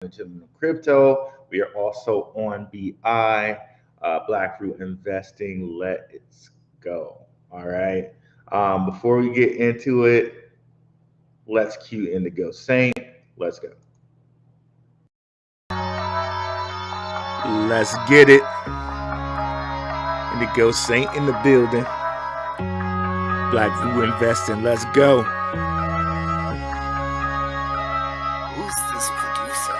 Gentlemen of Crypto. We are also on BI, Blackrue Investing. Let's go. All right. Before we get into it, let's cue Indigo Saint. Let's go. Let's get it. Indigo Saint in the building. Blackrue Investing. Let's go. Who's this producer?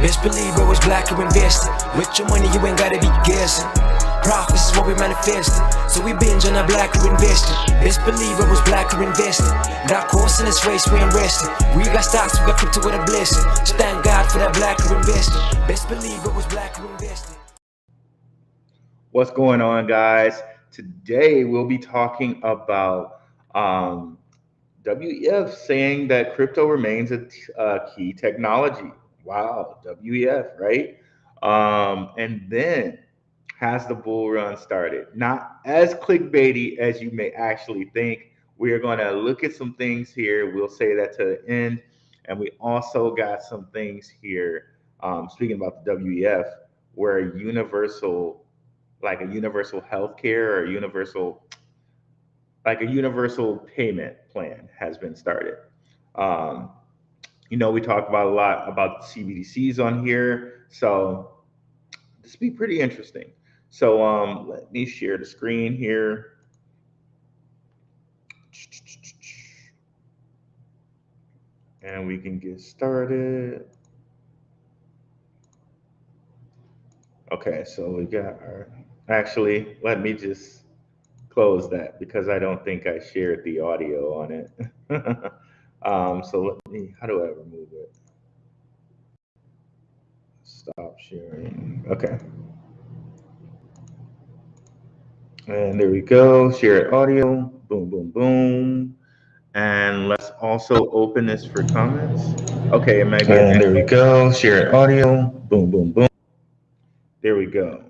Best believe I was Blackrue investing. With your money, you ain't gotta be guessing. Profits is what we manifesting. So we binge on our Blackrue investing. Best believe I was Blackrue investing. That course in this race, we ain't resting. We got stocks, we got crypto with a blessing. So thank God for that Blackrue investing. Best believe I was Blackrue investing. What's going on, guys? Today we'll be talking about WEF saying that crypto remains a key technology. Wow, WEF, right? And then has the bull run started? Not as clickbaity as you may actually think. We are going to look at some things here. We'll say that to the end. And we also got some things here, speaking about the WEF, where universal, like a universal healthcare or a universal payment plan has been started. Um, we talk about a lot about CBDCs on here, so this will be pretty interesting. So let me share the screen here. And we can get started. Okay, so we got actually, let me just close that because I don't think I shared the audio on it. So how do I remove it? Stop sharing. Okay. And there we go. Share audio. Boom, boom, boom. And let's also open this for comments. Okay, it might be. And there we go. Share audio. Boom, boom, boom. There we go.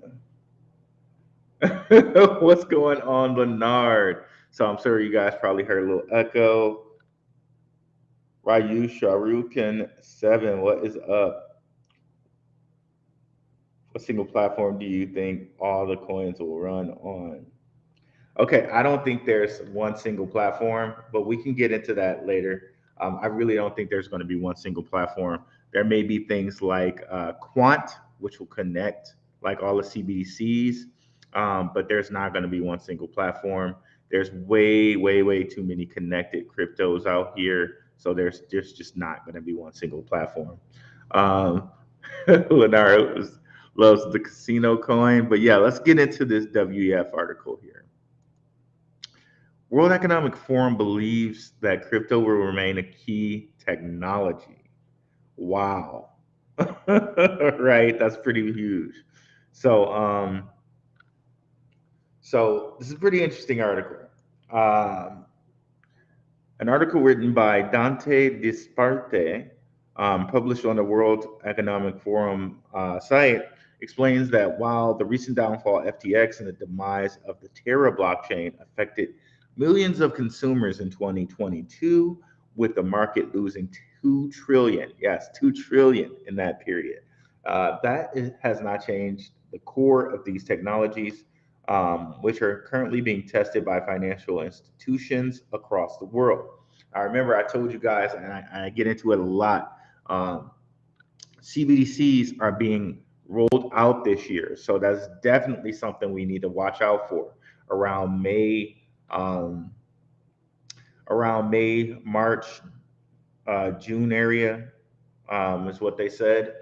What's going on, Bernard? So I'm sure you guys probably heard a little echo. Ryu Sharukan 7, what is up? What single platform do you think all the coins will run on? Okay, I don't think there's one single platform, but we can get into that later. I really don't think there's going to be one single platform. There may be things like Quant, which will connect like all the CBDCs, but there's not going to be one single platform. There's way, way, way too many connected cryptos out here, so there's just not going to be one single platform. Um, Leonardo loves the casino coin, but yeah, let's get into this WEF article here. World Economic Forum believes that crypto will remain a key technology. Wow. Right, that's pretty huge. So, so this is a pretty interesting article. Um, an article written by Dante Disparte, published on the World Economic Forum site, explains that while the recent downfall of FTX and the demise of the Terra blockchain affected millions of consumers in 2022, with the market losing 2 trillion, yes, 2 trillion in that period. Has not changed the core of these technologies, which are currently being tested by financial institutions across the world. I remember I told you guys, and I get into it a lot. CBDCs are being rolled out this year, so that's definitely something we need to watch out for around May, March, June area, is what they said.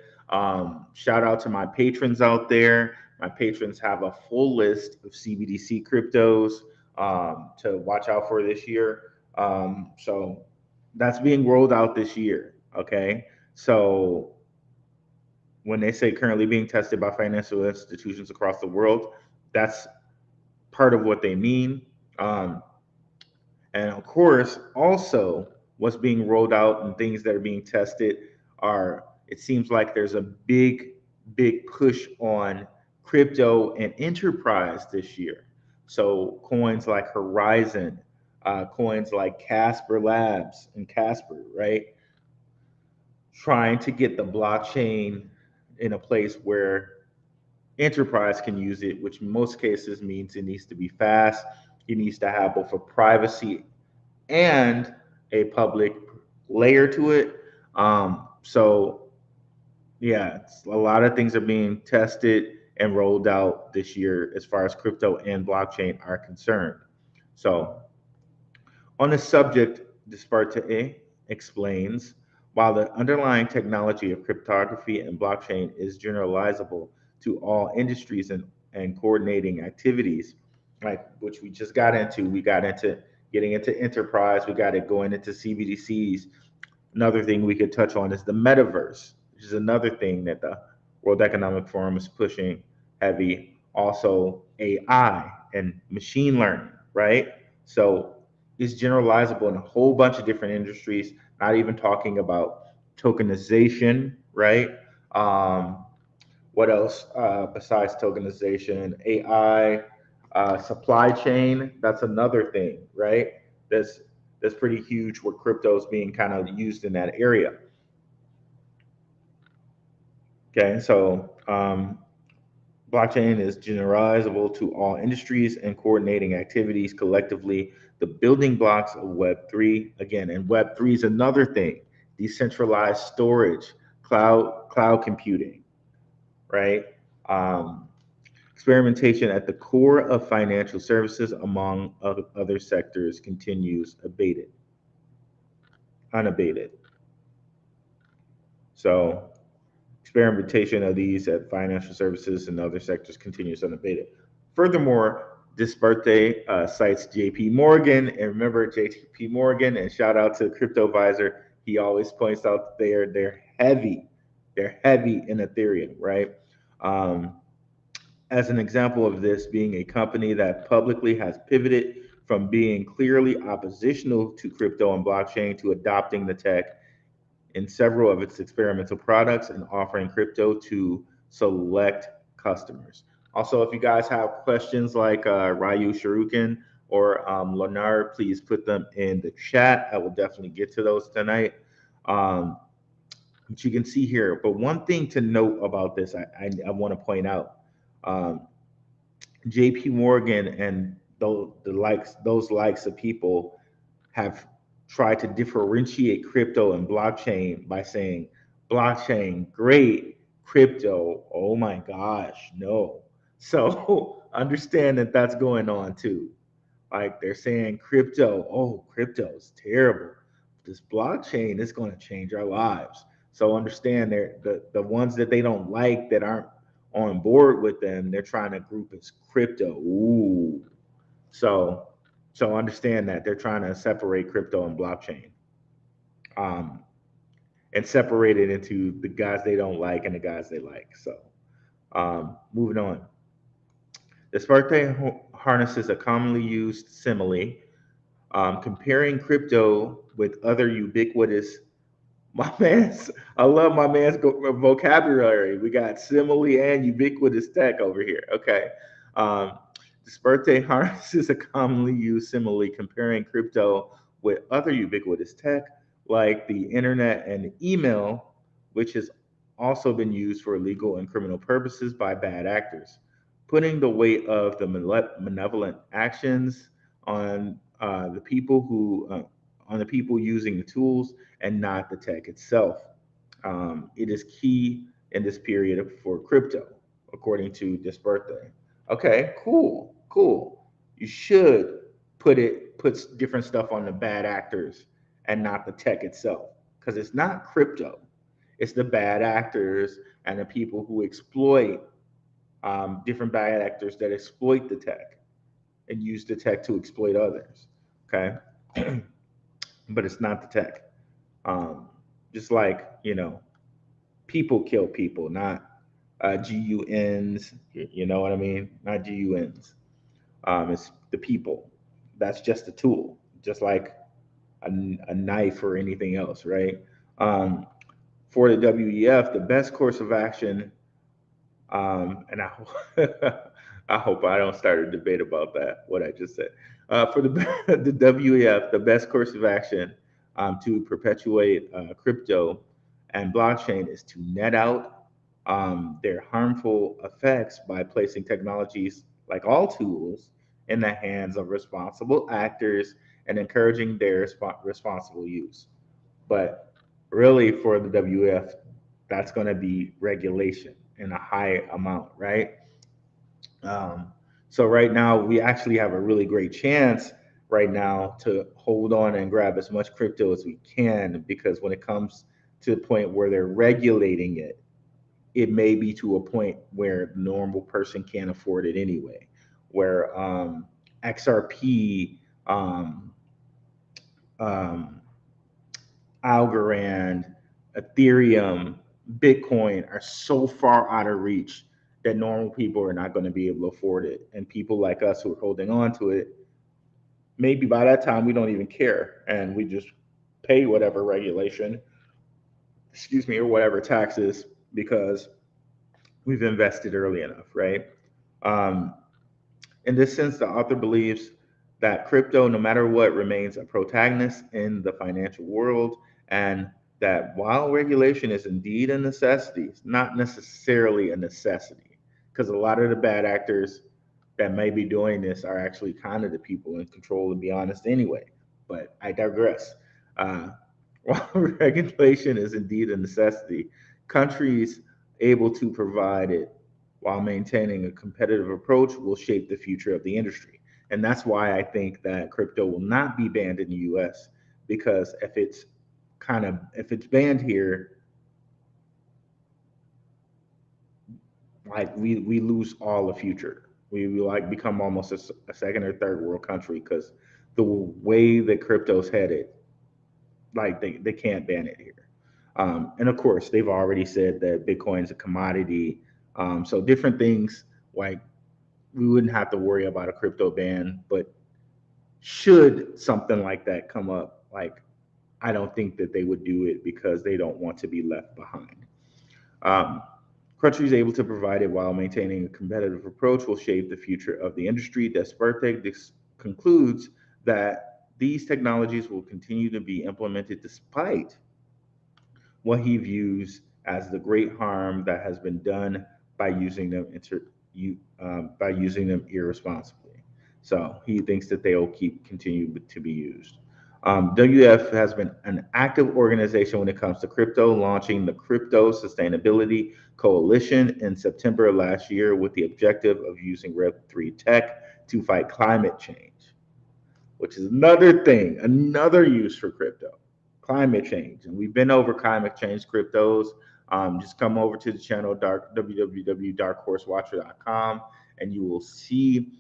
Shout out to my patrons out there. My patrons have a full list of CBDC cryptos to watch out for this year. So that's being rolled out this year. Okay. So when they say currently being tested by financial institutions across the world, that's part of what they mean. And of course, also what's being rolled out and things that are being tested are, it seems like there's a big, big push on crypto and enterprise this year. So coins like Horizon, coins like Casper Labs and Casper, right? trying to get the blockchain in a place where enterprise can use it, which in most cases means it needs to be fast. It needs to have both a privacy and a public layer to it. So yeah, a lot of things are being tested and rolled out this year as far as crypto and blockchain are concerned. So on the subject, Desparte explains, while the underlying technology of cryptography and blockchain is generalizable to all industries and coordinating activities, like which we just got into, we got into getting into enterprise, we got it going into CBDCs. Another thing we could touch on is the metaverse, which is another thing that the World Economic Forum is pushing heavy. Also, AI and machine learning, right? So it's generalizable in a whole bunch of different industries, not even talking about tokenization, right? Um, what else besides tokenization? AI, supply chain, that's another thing, right? That's that's pretty huge where crypto is being kind of used in that area. Okay, so blockchain is generalizable to all industries and coordinating activities collectively, the building blocks of Web3. Again, and Web3 is another thing, decentralized storage, cloud computing, right? Um, Experimentation at the core of financial services among other sectors continues unabated. So experimentation of these at financial services and other sectors continues unabated. Furthermore, this birthday cites JP Morgan, and remember JP Morgan, and shout out to Crypto Advisor. He always points out they're heavy in Ethereum, right? Um, as an example of this being a company that publicly has pivoted from being clearly oppositional to crypto and blockchain to adopting the tech in several of its experimental products and offering crypto to select customers. Also, if you guys have questions like Ryu Shirukin or Leonard, please put them in the chat. I will definitely get to those tonight. Um, but you can see here. But one thing to note about this, I want to point out. Um, JP Morgan and those likes of people have tried to differentiate crypto and blockchain by saying blockchain great, crypto oh my gosh no. So understand that that's going on too. Like they're saying crypto, oh crypto's terrible. This blockchain is going to change our lives. So understand they're the ones that they don't like that aren't on board with them, they're trying to group as crypto. Ooh. So so understand that they're trying to separate crypto and blockchain. Um, and separate it into the guys they don't like and the guys they like. So moving on. This birthday harnesses a commonly used simile, comparing crypto with other ubiquitous. My man's, I love my man's vocabulary. We got simile and ubiquitous tech over here. Okay. Um, this birthday harnesses a commonly used simile comparing crypto with other ubiquitous tech like the internet and email, which has also been used for legal and criminal purposes by bad actors, putting the weight of the malevolent actions on the people who on the people using the tools and not the tech itself. It is key in this period for crypto, according to this birthday. Okay, cool, cool. You should puts different stuff on the bad actors and not the tech itself, because it's not crypto. It's the bad actors and the people who exploit different bad actors that exploit the tech and use the tech to exploit others. Okay, but it's not the tech. Um, just like people kill people, not GUNs. You know what I mean? Not GUNs. It's the people. That's just a tool, just like a knife or anything else, right? Um, for the WEF, the best course of action, and I hope I don't start a debate about that, what I just said. For the, the WEF, the best course of action to perpetuate crypto and blockchain is to net out their harmful effects by placing technologies, like all tools, in the hands of responsible actors and encouraging their responsible use. But really, for the WF, that's going to be regulation in a high amount, right? Um, so right now, we actually have a really great chance right now to hold on and grab as much crypto as we can, because when it comes to the point where they're regulating it, it may be to a point where the normal person can't afford it anyway. Where XRP, um, Algorand, Ethereum, Bitcoin are so far out of reach that normal people are not going to be able to afford it. And people like us who are holding on to it, maybe by that time we don't even care and we just pay whatever regulation, excuse me, or whatever taxes, because we've invested early enough, right? Um, In this sense, the author believes that crypto, no matter what, remains a protagonist in the financial world, and that while regulation is indeed a necessity, it's not necessarily a necessity, because a lot of the bad actors that may be doing this are actually kind of the people in control, to be honest, anyway. But I digress. Uh, while regulation is indeed a necessity, countries able to provide it while maintaining a competitive approach will shape the future of the industry. And that's why I think that crypto will not be banned in the US, because if it's banned here, like we lose all the future. We like become almost a second or third world country, because the way that crypto's headed, like they can't ban it here. And of course, they've already said that Bitcoin's a commodity. So different things, like we wouldn't have to worry about a crypto ban. But should something like that come up, like I don't think that they would do it, because they don't want to be left behind. Um, Countries able to provide it while maintaining a competitive approach will shape the future of the industry. Desperte concludes that these technologies will continue to be implemented despite what he views as the great harm that has been done by using them by using them irresponsibly. So he thinks that they will continue to be used. WF has been an active organization when it comes to crypto, launching the Crypto Sustainability Coalition in September of last year with the objective of using Web3 tech to fight climate change, which is another thing, another use for crypto, climate change. And we've been over climate change cryptos. Just come over to the channel, www.darkhorsewatcher.com, and you will see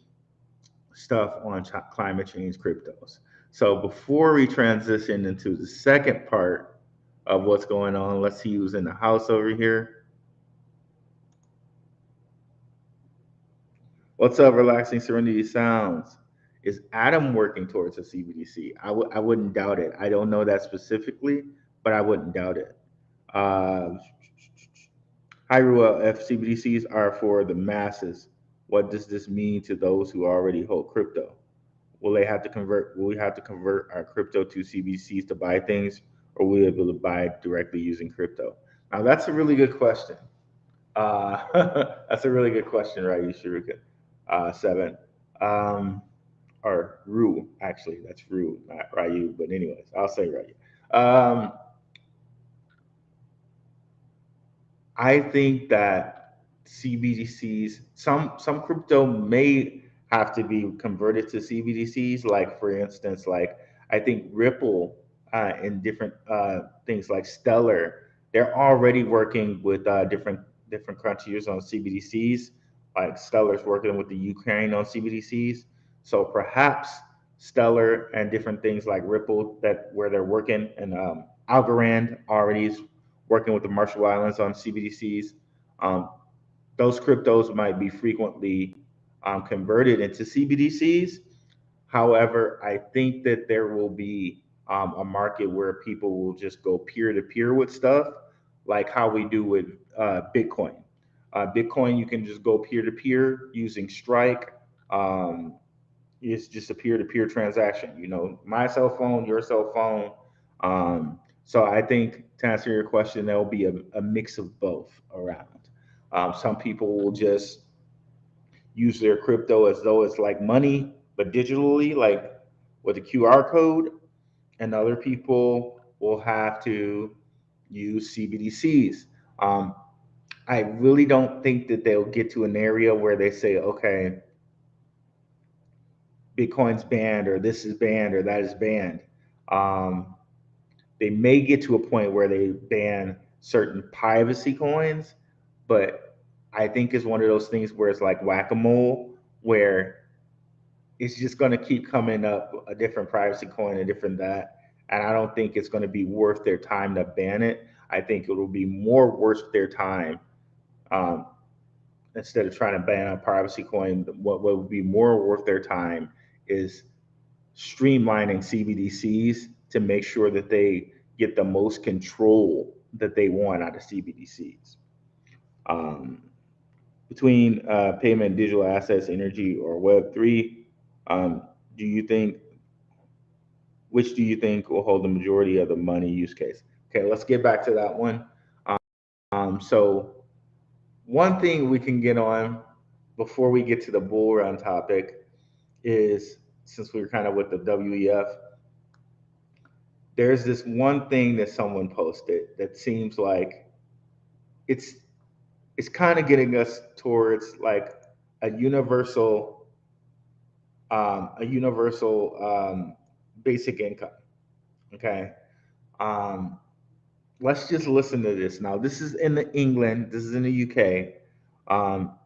stuff on climate change cryptos. So before we transition into the second part of what's going on, let's see who's in the house over here. What's up, Relaxing Serenity Sounds? Is Adam working towards a CBDC? I wouldn't doubt it. I don't know that specifically, but I wouldn't doubt it. Uh, Hyrule, if CBDCs are for the masses, what does this mean to those who already hold crypto? Will they have to convert? Will we have to convert our crypto to CBDCs to buy things, or will we be able to buy directly using crypto? Now, that's a really good question. That's a really good question, right, Shuruka? Seven. Or Rue, actually. That's Rue, not Ryu. But anyways, I'll say Ryu. Um, I think that CBDCs, some crypto may have to be converted to CBDCs. Like for instance, like I think Ripple and different things like Stellar, they're already working with different countries on CBDCs. Like Stellar's working with the Ukraine on CBDCs. So perhaps Stellar and different things like Ripple, that where they're working, and Algorand already is working with the Marshall Islands on CBDCs. Um, those cryptos might be frequently converted into CBDCs. However, I think that there will be a market where people will just go peer to peer with stuff, like how we do with Bitcoin. Bitcoin, you can just go peer to peer using Strike. Um, it's just a peer to peer transaction. You know, my cell phone, your cell phone. Um, So I think to answer your question, there will be a mix of both around. Some people will just use their crypto as though it's like money, but digitally, like with a QR code, and other people will have to use CBDCs. Um, I really don't think that they'll get to an area where they say, okay, Bitcoin's banned, or this is banned, or that is banned. Um, they may get to a point where they ban certain privacy coins, but I think it's one of those things where it's like whack-a-mole, where it's just going to keep coming up a different privacy coin, a different that. And I don't think it's going to be worth their time to ban it. I think it will be more worth their time, um, instead of trying to ban a privacy coin. What would be more worth their time is streamlining CBDCs to make sure that they get the most control that they want out of CBDCs. Um, Between payment, digital assets, energy, or Web3, do you think, which do you think will hold the majority of the money use case? Okay, let's get back to that one. So one thing we can get on before we get to the bull run topic is, since we were kind of with the WEF, there's this one thing that someone posted that seems like it's it's kind of getting us towards like a universal basic income. Okay, um, let's just listen to this. Now, this is in England. This is in the UK. Um,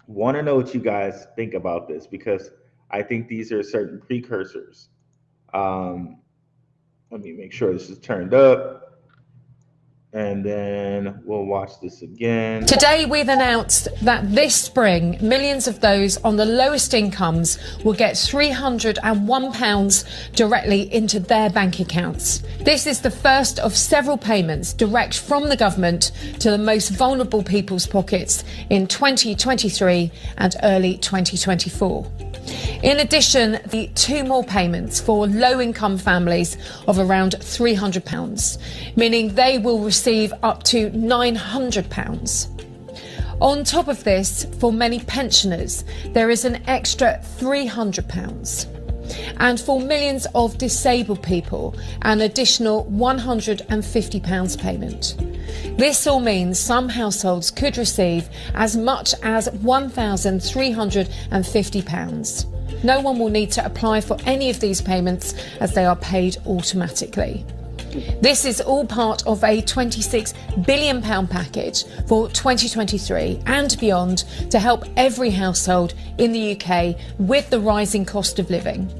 Want to know what you guys think about this, because I think these are certain precursors. Um, Let me make sure this is turned up, and then we'll watch this again. Today, we've announced that this spring, millions of those on the lowest incomes will get £301 directly into their bank accounts. This is the first of several payments direct from the government to the most vulnerable people's pockets in 2023 and early 2024. In addition, the two more payments for low-income families of around £300, meaning they will receive up to £900. On top of this, for many pensioners, there is an extra £300. And for millions of disabled people, an additional £150 payment. This all means some households could receive as much as £1,350. No one will need to apply for any of these payments, as they are paid automatically. This is all part of a £26 billion package for 2023 and beyond to help every household in the UK with the rising cost of living.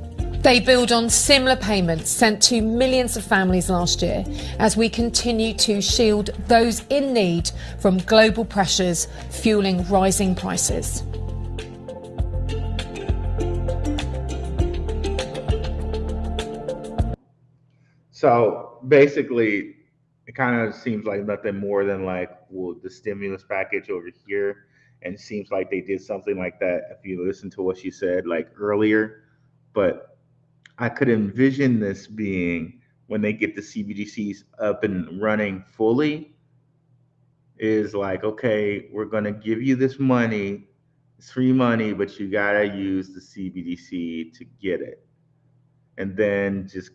They build on similar payments sent to millions of families last year, as we continue to shield those in need from global pressures fueling rising prices. So basically, it kind of seems like nothing more than like, well, the stimulus package over here, and it seems like they did something like that if you listen to what she said like earlier. But I could envision this being, when they get the CBDCs up and running fully, is like, okay, we're going to give you this money, it's free money, but you got to use the CBDC to get it. And then just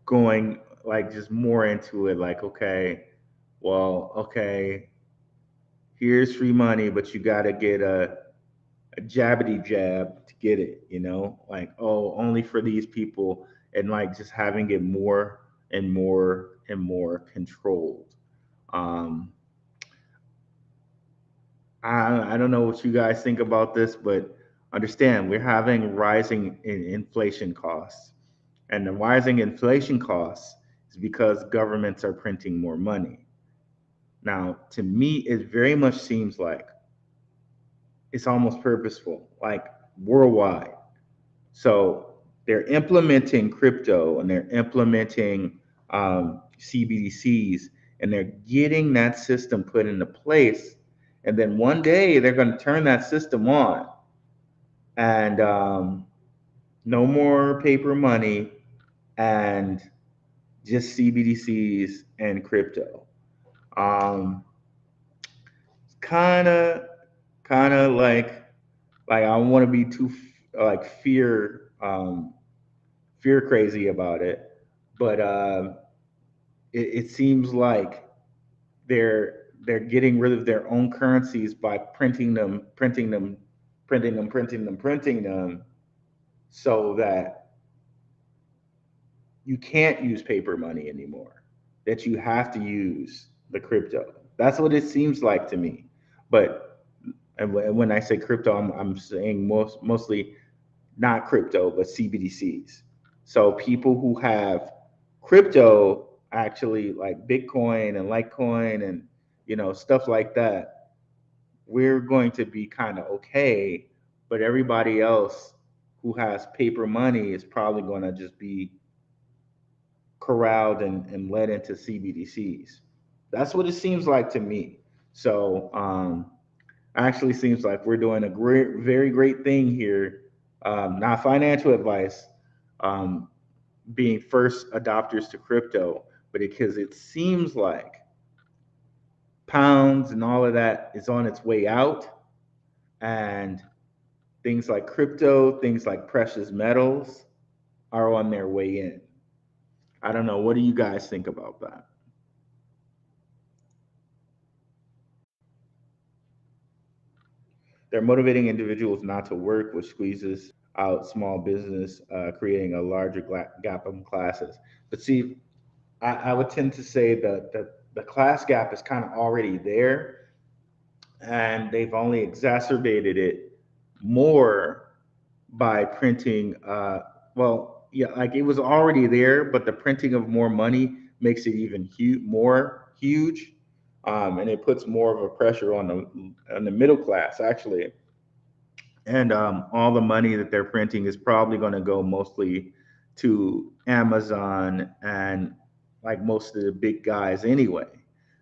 going like just more into it, like, okay, well, okay, here's free money, but you got to get a jabbity jab to get it, like, oh, only for these people, and like just having it more and more and more controlled. Um, I don't know what you guys think about this, but understand we're having rising inflation costs. And the rising inflation costs is because governments are printing more money. Now, to me, it very much seems like it's almost purposeful, like worldwide. So they're implementing crypto, and they're implementing CBDCs, and they're getting that system put into place. And then one day they're going to turn that system on, and no more paper money, and just CBDCs and crypto. Um, kind of, kind of like I don't want to be too like fear crazy about it, but it seems like they're getting rid of their own currencies by printing them, so that you can't use paper money anymore. That you have to use the crypto. That's what it seems like to me. But and when I say crypto, I'm saying mostly not crypto, but CBDCs. So people who have crypto, actually like Bitcoin and Litecoin and stuff like that, we're going to be kind of okay. But everybody else who has paper money is probably going to just be corralled and led into CBDCs. That's what it seems like to me. So actually seems like we're doing a very great thing here. Not financial advice, um, being first adopters to crypto, but because it seems like pounds and all of that is on its way out, and things like crypto, things like precious metals are on their way in. I don't know. What do you guys think about that? They're motivating individuals not to work, which squeezes out small business, creating a larger gap in classes. But see, I would tend to say that the class gap is kind of already there, and they've only exacerbated it more by printing. Yeah, like it was already there, but the printing of more money makes it even more huge, and it puts more of a pressure on the middle class actually. And all the money that they're printing is probably going to go mostly to Amazon and like most of the big guys anyway.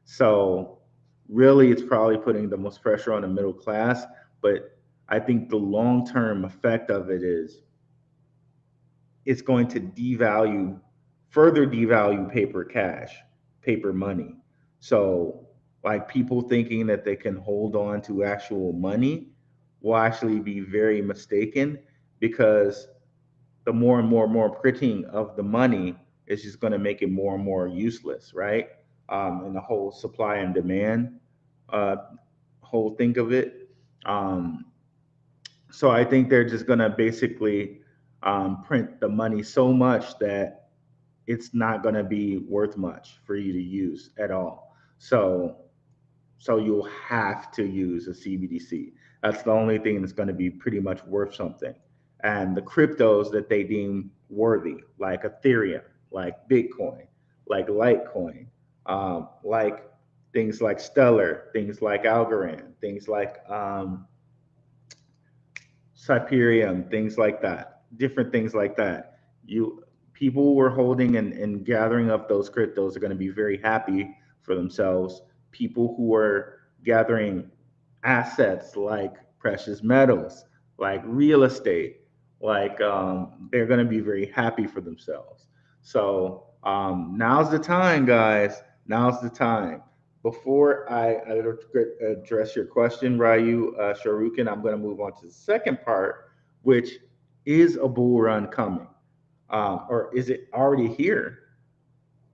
So really, it's probably putting the most pressure on the middle class. But I think the long term effect of it is it's going to further devalue paper cash, paper money. So, like people thinking that they can hold on to actual money will actually be very mistaken, because the more and more printing of the money is just going to make it more and more useless, right? And the whole supply and demand uh, whole think of it. Um, so I think they're just going to basically print the money so much that it's not going to be worth much for you to use at all. So you'll have to use a CBDC. That's the only thing that's going to be pretty much worth something. And the cryptos that they deem worthy, like Ethereum, like Bitcoin, like Litecoin, like things like Stellar, things like Algorand, things like Cyperium, things like that, different things like that. You People were holding and gathering up those cryptos are going to be very happy for themselves. People who are gathering assets like precious metals, like real estate, like they're going to be very happy for themselves. So now's the time, guys. Now's the time. Before I address your question, Ryu Sharukin, I'm going to move on to the second part, which is a bull run coming, or is it already here?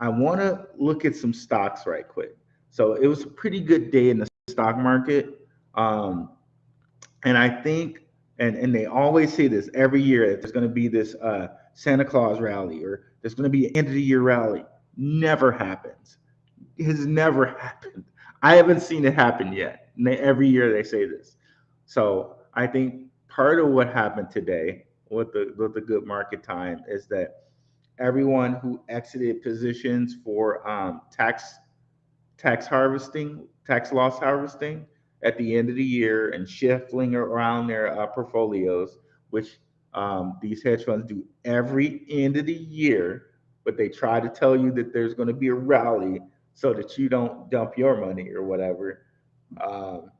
I want to look at some stocks right quick. So it was a pretty good day in the stock market, um, and I think, and they always say this every year, that there's going to be this Santa Claus rally, or there's going to be an end of the year rally. Never happens. It has never happened. I haven't seen it happen yet. And every year they say this. So I think part of what happened today with the good market time is that everyone who exited positions for tax harvesting, tax loss harvesting at the end of the year and shuffling around their portfolios, which these hedge funds do every end of the year, but they try to tell you that there's going to be a rally so that you don't dump your money or whatever. Um,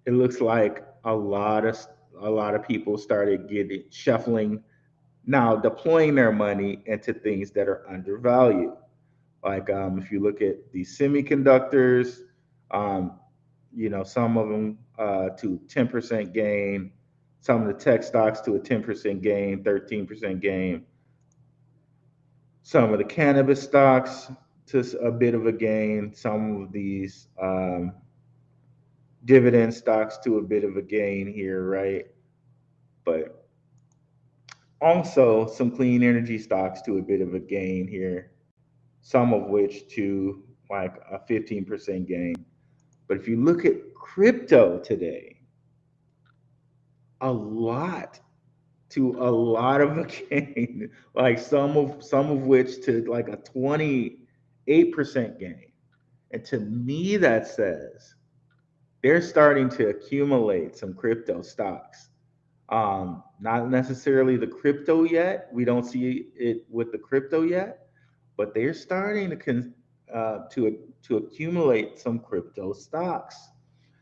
it looks like a lot of people started getting shuffling now, deploying their money into things that are undervalued. Like if you look at the semiconductors, um, some of them to 10% gain, some of the tech stocks to a 10% gain, 13% gain, some of the cannabis stocks to a bit of a gain, some of these dividend stocks to a bit of a gain here, right? But also some clean energy stocks to a bit of a gain here, some of which to like a 15% gain. But if you look at crypto today, a lot a lot of a gain, like some of which to like a 28% gain. And to me, that says they're starting to accumulate some crypto stocks. Not necessarily the crypto yet. We don't see it with the crypto yet, but they're starting to accumulate some crypto stocks.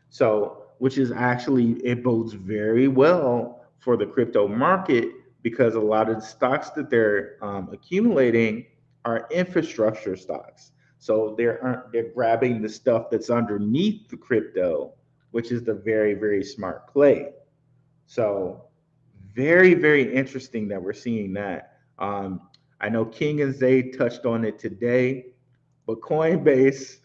So, which is actually, it bodes very well for the crypto market because a lot of the stocks that they're accumulating are infrastructure stocks. So they're grabbing the stuff that's underneath the crypto, which is the very, very smart play. So very, very interesting that we're seeing that. I know King and Zay touched on it today, but Coinbase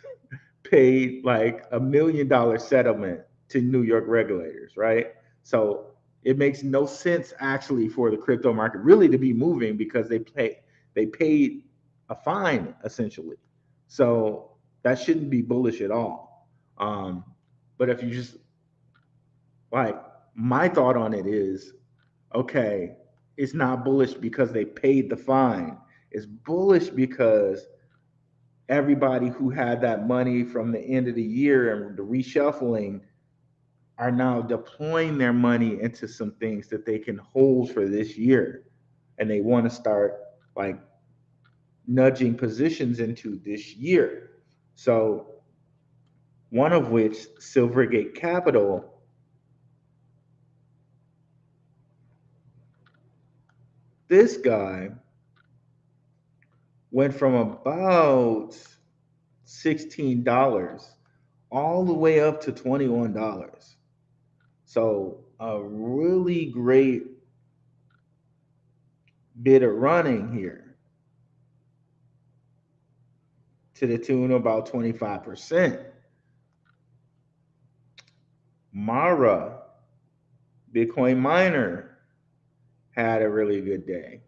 paid like $1 million settlement to New York regulators, right? So it makes no sense actually for the crypto market really to be moving because they paid a fine essentially. So that shouldn't be bullish at all. But if you just like my thought on it is okay, it's not bullish because they paid the fine. It's bullish because everybody who had that money from the end of the year and the reshuffling are now deploying their money into some things that they can hold for this year. And they want to start like nudging positions into this year. So, one of which, Silvergate Capital, this guy went from about $16 all the way up to $21. So a really great bit of running here to the tune of about 25%. Mara, Bitcoin miner, had a really good day.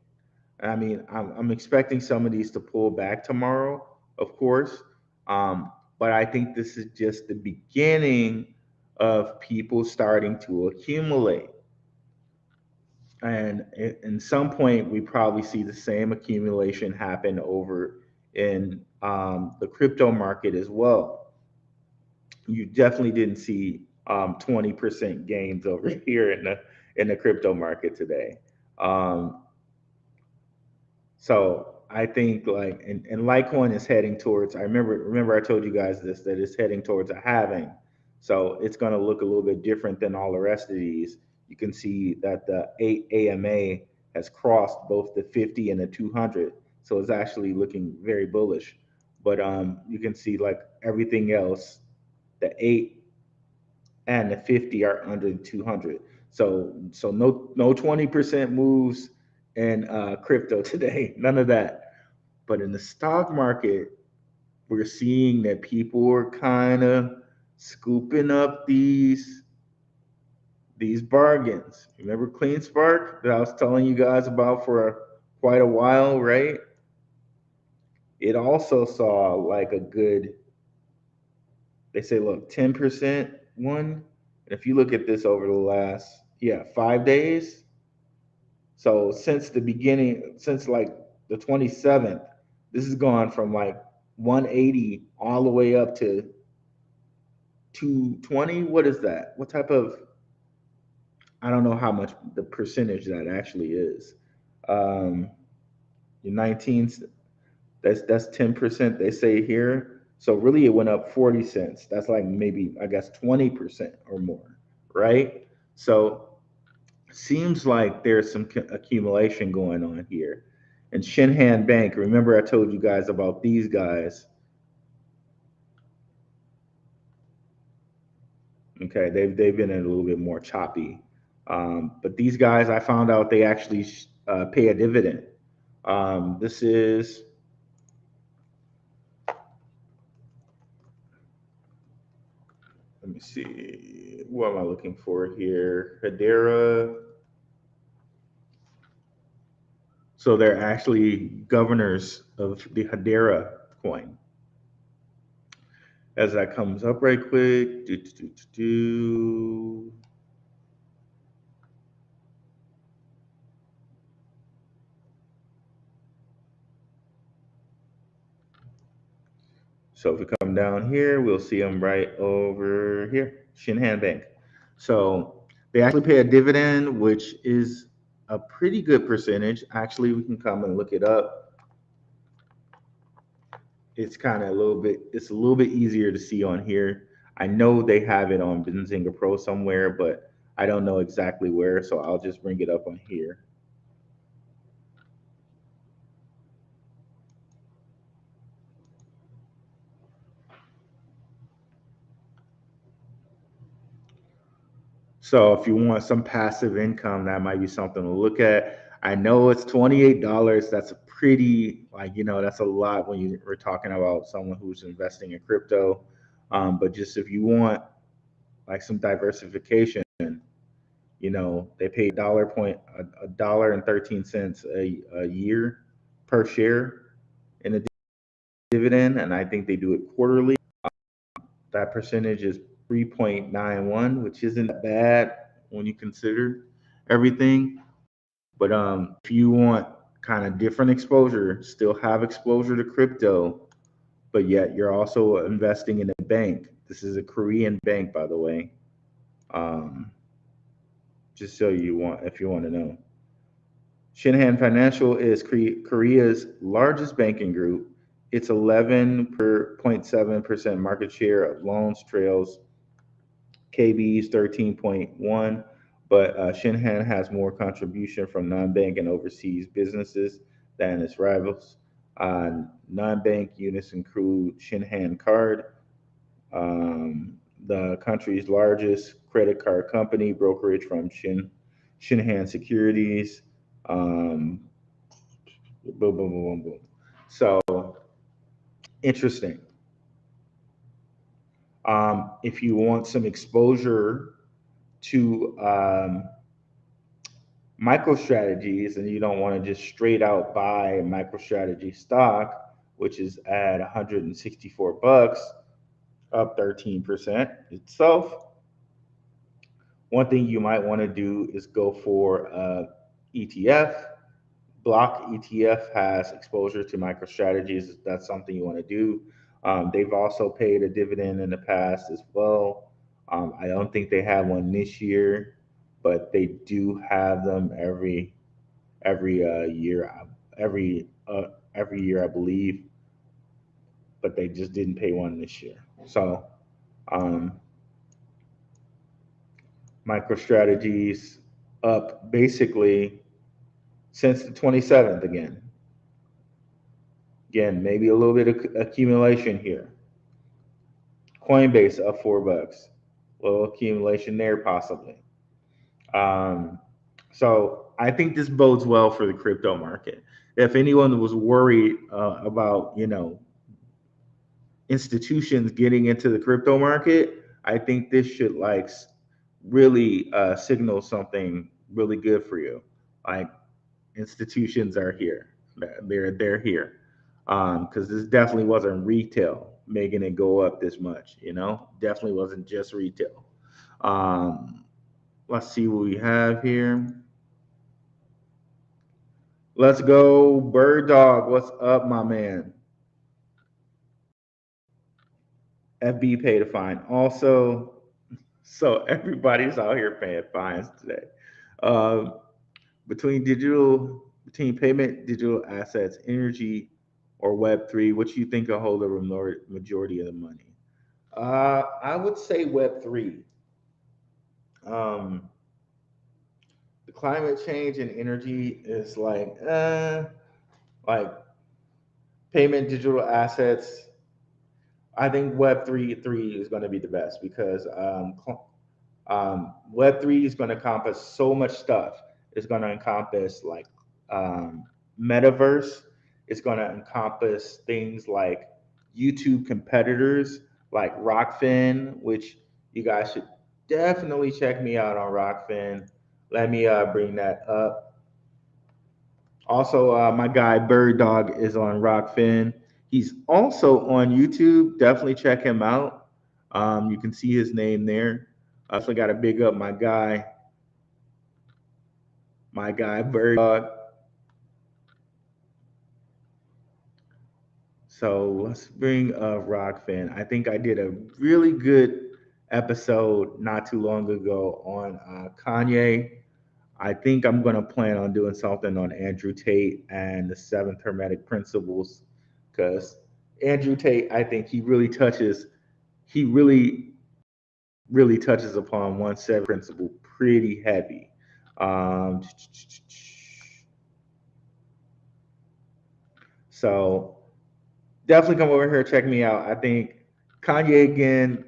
I mean, I'm expecting some of these to pull back tomorrow, of course. But I think this is just the beginning of people starting to accumulate. And in some point, we probably see the same accumulation happen over in the crypto market as well. You definitely didn't see 20% gains over here in the crypto market today. Um, So I think like and Litecoin is heading towards. I remember I told you guys this that it's heading towards a halving. So it's going to look a little bit different than all the rest of these. You can see that the 8 AMA has crossed both the 50 and the 200. So it's actually looking very bullish. But you can see like everything else, the 8 and the 50 are under the 200. So no 20% moves in crypto today. None of that. But in the stock market, we're seeing that people are kind of scooping up these bargains. Remember Clean Spark that I was telling you guys about for quite a while, right? It also saw like a good, they say, look, 10% one. And if you look at this over the last, 5 days, so since the beginning, since like the 27th, this has gone from like 180 all the way up to 220. What is that? What type of, I don't know how much the percentage that actually is. Um, 19, that's 10% they say here. So really it went up 40 cents. That's like maybe, I guess, 20% or more, right? So seems like there's some accumulation going on here. And Shinhan Bank, remember I told you guys about these guys. Okay, they've been a little bit more choppy. But these guys, I found out they actually pay a dividend. This is, let me see, what am I looking for here? Hedera. So they're actually governors of the Hedera coin. As that comes up right quick, So if we come down here, we'll see them right over here, Shinhan Bank. So they actually pay a dividend, which is a pretty good percentage. Actually, we can come and look it up. It's kind of it's a little bit easier to see on here. I know they have it on Benzinga Pro somewhere, but I don't know exactly where, so I'll just bring it up on here. So if you want some passive income, that might be something to look at. I know it's $28. That's a pretty, that's a lot when we're talking about someone who's investing in crypto. But just if you want like some diversification, they pay $1.13 a year per share in a dividend, and I think they do it quarterly. That percentage is 3.91, which isn't that bad when you consider everything. But if you want kind of different exposure, still have exposure to crypto, but yet you're also investing in a bank. This is a Korean bank, by the way. Just so if you want to know. Shinhan Financial is Korea's largest banking group. Its 11.7% market share of loans trails KBE's 13.1, but Shinhan has more contribution from non-bank and overseas businesses than its rivals. Non-bank units include Shinhan Card, the country's largest credit card company, brokerage from Shinhan Securities. Boom, boom, boom, boom, boom. So interesting. If you want some exposure to MicroStrategies and you don't want to just straight out buy MicroStrategy stock, which is at 164 bucks, up 13% itself. One thing you might want to do is go for ETF. Block ETF has exposure to MicroStrategies. If that's something you want to do. They've also paid a dividend in the past as well. I don't think they have one this year, but they do have them every year, every year, I believe. But they just didn't pay one this year. So MicroStrategies up basically since the 27th again. Again, maybe a little bit of accumulation here. Coinbase up $4. A little accumulation there possibly. So I think this bodes well for the crypto market. If anyone was worried about, institutions getting into the crypto market, I think this should really signal something really good for you. Like institutions are here. They're here. Because this definitely wasn't retail making it go up this much, definitely wasn't just retail. Let's see what we have here. Let's go, Bird Dog. What's up, my man? FB paid a fine. Also, so everybody's out here paying fines today. Between payment, digital assets, energy, or Web3, what do you think will hold the majority of the money? I would say Web3. The climate change and energy is like payment digital assets. I think Web3 is going to be the best because Web3 is going to encompass so much stuff. It's going to encompass like um, metaverse. It's going to encompass things like YouTube competitors like Rockfin, which you guys should definitely check me out on Rockfin. Let me bring that up. Also, my guy Bird Dog is on Rockfin. He's also on YouTube. Definitely check him out. You can see his name there. I also got to big up my guy Bird Dog. So let's bring up Rockfin. I think I did a really good episode not too long ago on Kanye. I think I'm going to plan on doing something on Andrew Tate and the seventh hermetic principles because Andrew Tate, I think he really touches upon one seven principle pretty heavy. Um, so definitely come over here, check me out. I think Kanye again,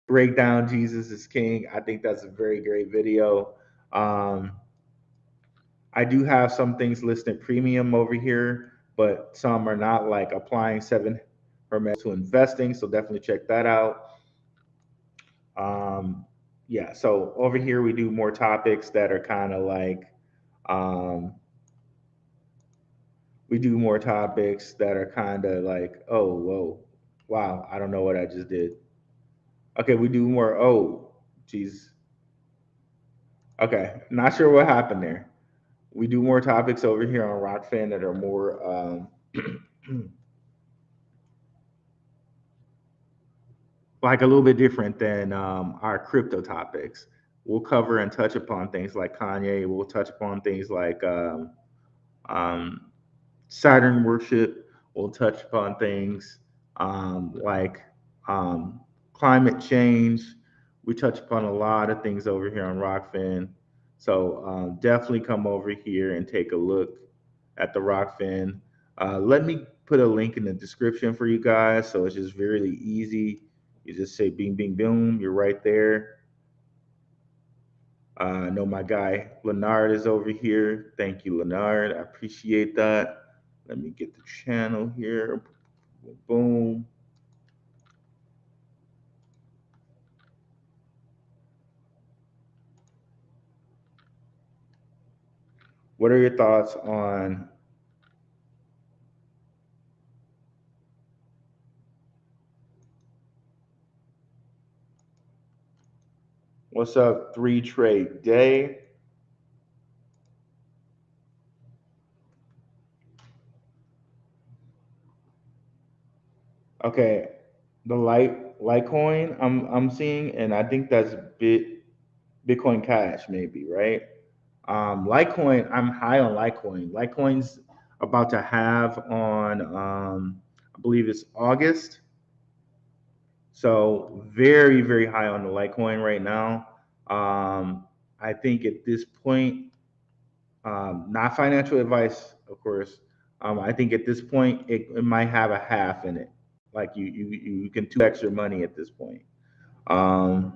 break down Jesus is King. I think that's a very great video. Um, I do have some things listed premium over here, but some are not, like applying seven hermetics to investing. So definitely check that out. Um, yeah, so over here we do more topics that are kind of like um, we do more topics that are kind of like, oh, whoa, wow, I don't know what I just did. Okay, we do more. Oh, geez. Okay, not sure what happened there. We do more topics over here on Rockfan that are more like a little bit different than our crypto topics. We'll cover and touch upon things like Kanye. We'll touch upon things like um, Saturn worship. We'll touch upon things like um, climate change. We touch upon a lot of things over here on Rockfin. So definitely come over here and take a look at the Rockfin. Let me put a link in the description for you guys. So it's just very easy. You just say bing, bing, boom. You're right there. I know my guy Leonard is over here. Thank you, Leonard. I appreciate that. Let me get the channel here. Boom. What are your thoughts on what's up, three trade day? Okay, the Litecoin I'm seeing, and I think that's Bitcoin Cash maybe, right? Litecoin, I'm high on Litecoin. Litecoin's about to have on I believe it's August. So very, very high on the Litecoin right now. I think at this point, not financial advice, of course. I think at this point it might have a half in it. Like you can 2x your money at this point. Um,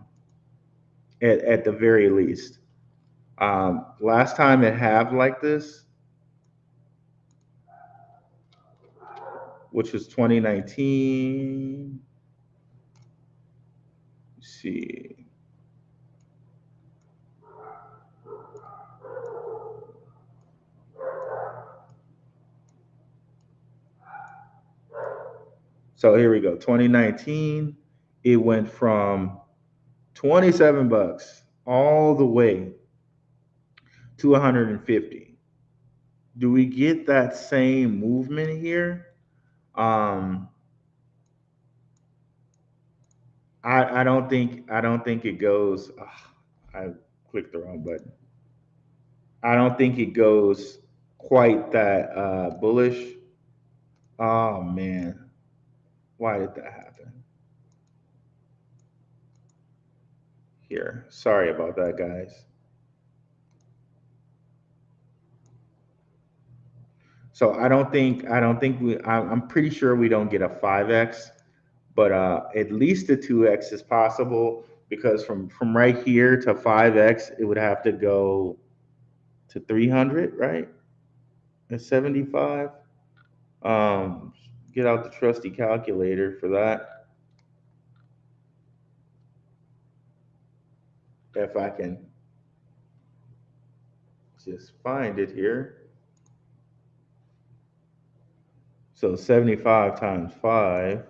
at the very least. Last time it had like this, which was 2019. Let's see. So here we go. 2019, it went from 27 bucks all the way to 150. Do we get that same movement here? Um, I don't think it goes. I clicked the wrong button. I don't think it goes quite that bullish. Oh man, why did that happen? Here, sorry about that, guys. So I'm pretty sure we don't get a 5x, but at least a 2x is possible because from right here to 5x, it would have to go to 300, right? At 75. Um, get out the trusty calculator for that. If I can just find it here. So 75 times 5.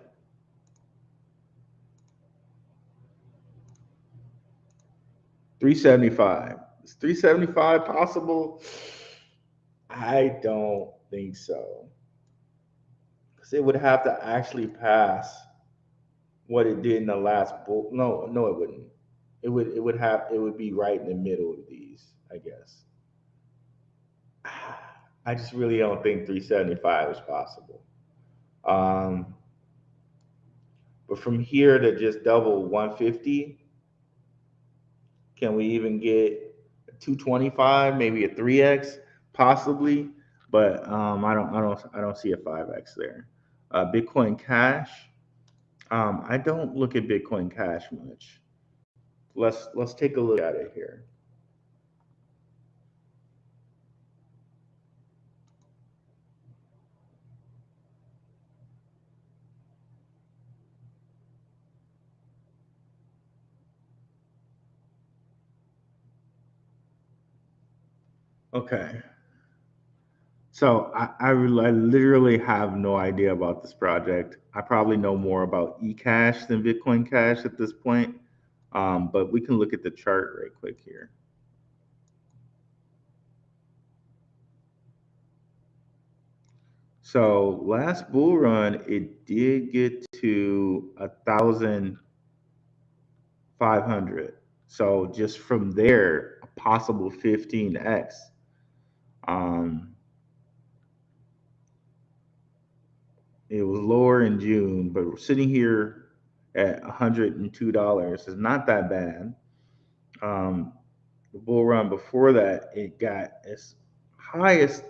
375. Is 375 possible? I don't think so. Because it would have to actually pass what it did in the last bull. No, no, it wouldn't. It would be right in the middle of these, I guess. I just really don't think 375 is possible. Um, but from here to just double 150, can we even get 225, maybe a 3x, possibly? But I don't see a 5x there. Bitcoin Cash. I don't look at Bitcoin Cash much. Let's take a look at it here. Okay. So I literally have no idea about this project. I probably know more about eCash than Bitcoin Cash at this point. But we can look at the chart right quick here. So last bull run, it did get to 1,500. So just from there, a possible 15x. Um, it was lower in June, but we're sitting here at $102. It's not that bad. Um, the bull run before that, it got as high as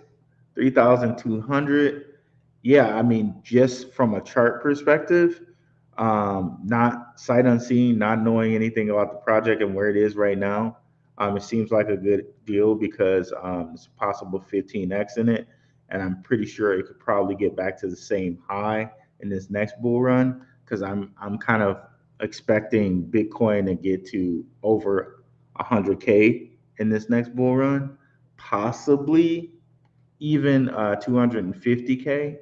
3,200. Yeah, I mean, just from a chart perspective, not sight unseen, not knowing anything about the project and where it is right now, it seems like a good deal because it's a possible 15x in it, and I'm pretty sure it could probably get back to the same high in this next bull run because I'm kind of expecting Bitcoin to get to over 100K in this next bull run, possibly even 250K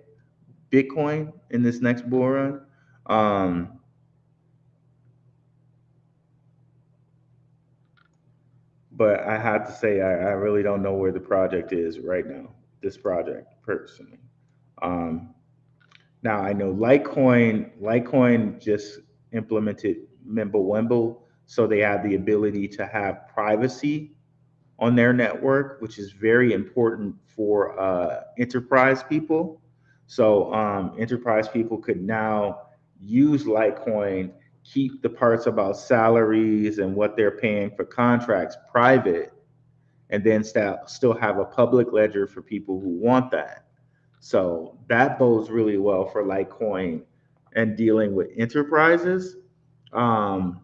Bitcoin in this next bull run. Um, but I have to say, I really don't know where the project is right now, this project personally. Um, Now I know Litecoin just implemented Mimblewimble, so they have the ability to have privacy on their network, which is very important for enterprise people. So enterprise people could now use Litecoin, keep the parts about salaries and what they're paying for contracts private, and then still have a public ledger for people who want that. So that bodes really well for Litecoin and dealing with enterprises. Um,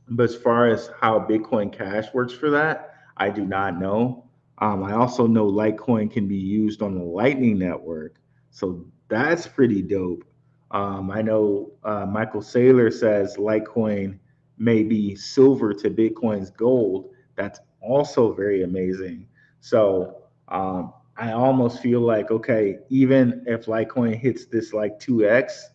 but as far as how Bitcoin Cash works for that, I do not know. I also know Litecoin can be used on the Lightning Network, so that's pretty dope. I know Michael Saylor says Litecoin may be silver to Bitcoin's gold. That's also very amazing. So I almost feel like, okay, even if Litecoin hits this like 2x,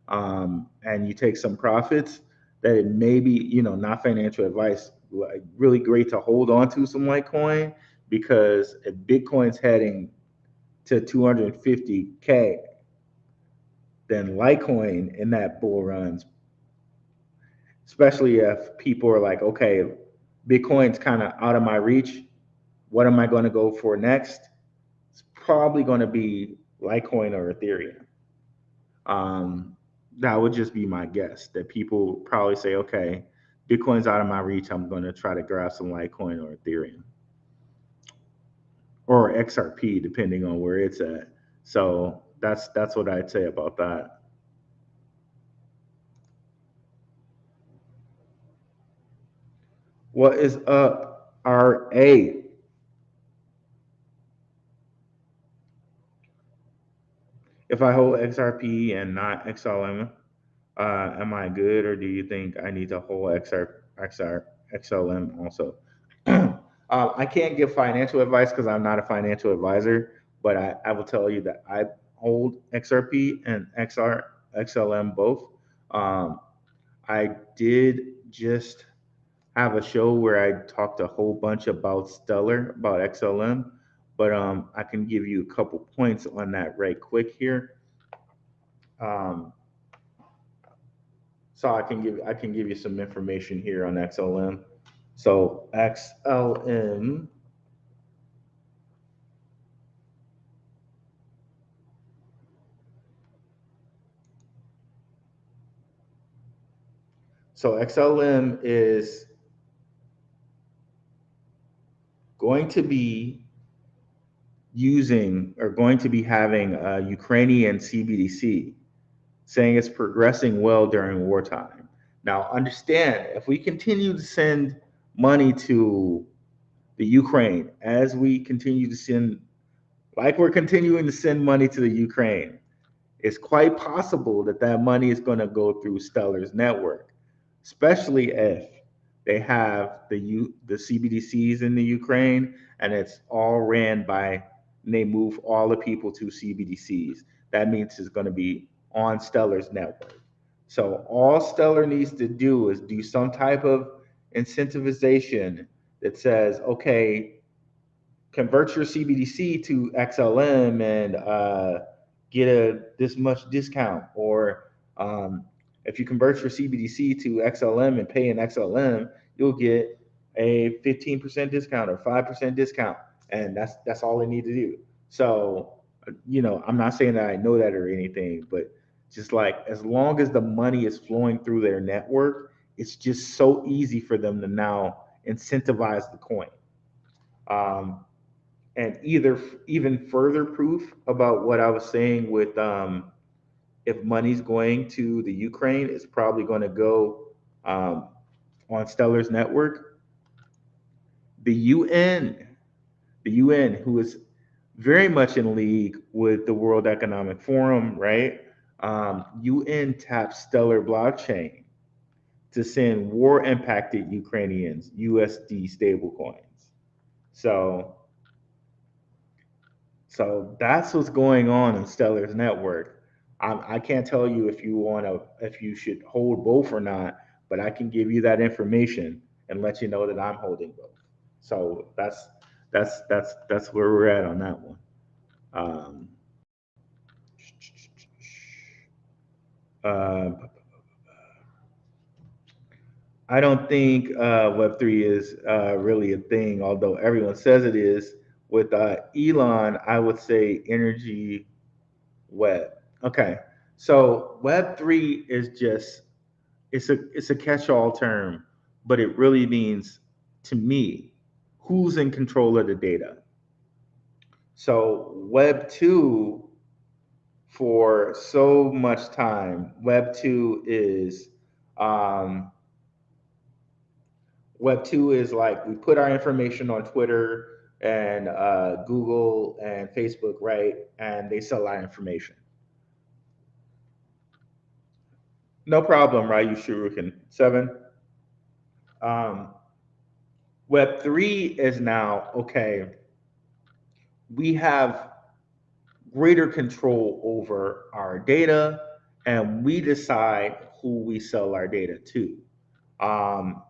and you take some profits, that it may be, not financial advice, like really great to hold on to some Litecoin because if Bitcoin's heading to 250K, then Litecoin in that bull runs, especially if people are like, okay, Bitcoin's kind of out of my reach. What am I going to go for next? It's probably going to be Litecoin or Ethereum. Um, that would just be my guess that people probably say, okay, Bitcoin's out of my reach. I'm going to try to grab some Litecoin or Ethereum. or XRP, depending on where it's at. So that's what I'd say about that. What is up, RA? If I hold XRP and not XLM, am I good, or do you think I need to hold XLM also? I can't give financial advice because I'm not a financial advisor, but I will tell you that I hold XRP and XLM both. Um, I did just have a show where I talked a whole bunch about Stellar, about XLM, but I can give you a couple points on that right quick here. Um, so I can give you some information here on XLM. So XLM. So XLM is going to be using or going to be having a Ukrainian CBDC, saying it's progressing well during wartime. Now, understand, if we continue to send money to the Ukraine, as we continue to send, like we're continuing to send money to the Ukraine, it's quite possible that that money is going to go through Stellar's network, especially if they have the CBDCs in the Ukraine and it's all ran by, and they move all the people to CBDCs. That means it's going to be on Stellar's network. So all Stellar needs to do is do some type of incentivization that says, okay, convert your CBDC to XLM and get a this much discount, or if you convert your CBDC to XLM and pay in XLM, you'll get a 15% discount or 5% discount, and that's all they need to do. So, I'm not saying that I know that or anything, but just like as long as the money is flowing through their network, it's just so easy for them to now incentivize the coin. Um, and even further proof about what I was saying with if money's going to the Ukraine, it's probably going to go um, on Stellar's network. The UN, the UN, who is very much in league with the World Economic Forum, right? UN taps Stellar blockchain to send war-impacted Ukrainians USD stablecoins. So So that's what's going on in Stellar's network. I can't tell you if you should hold both or not, but I can give you that information and let you know that I'm holding both. So that's where we're at on that one. Um, uh, I don't think Web3 is really a thing, although everyone says it is. With Elon, I would say energy web. Okay, so Web3 is just it's a catch-all term, but it really means to me who's in control of the data. So Web2 for so much time, Web2 is um, Web2 is like we put our information on Twitter and Google and Facebook, right? And they sell our information. No problem, right? You Shurukin. 7. Um, Web3 is now, okay, we have greater control over our data and we decide who we sell our data to. Um,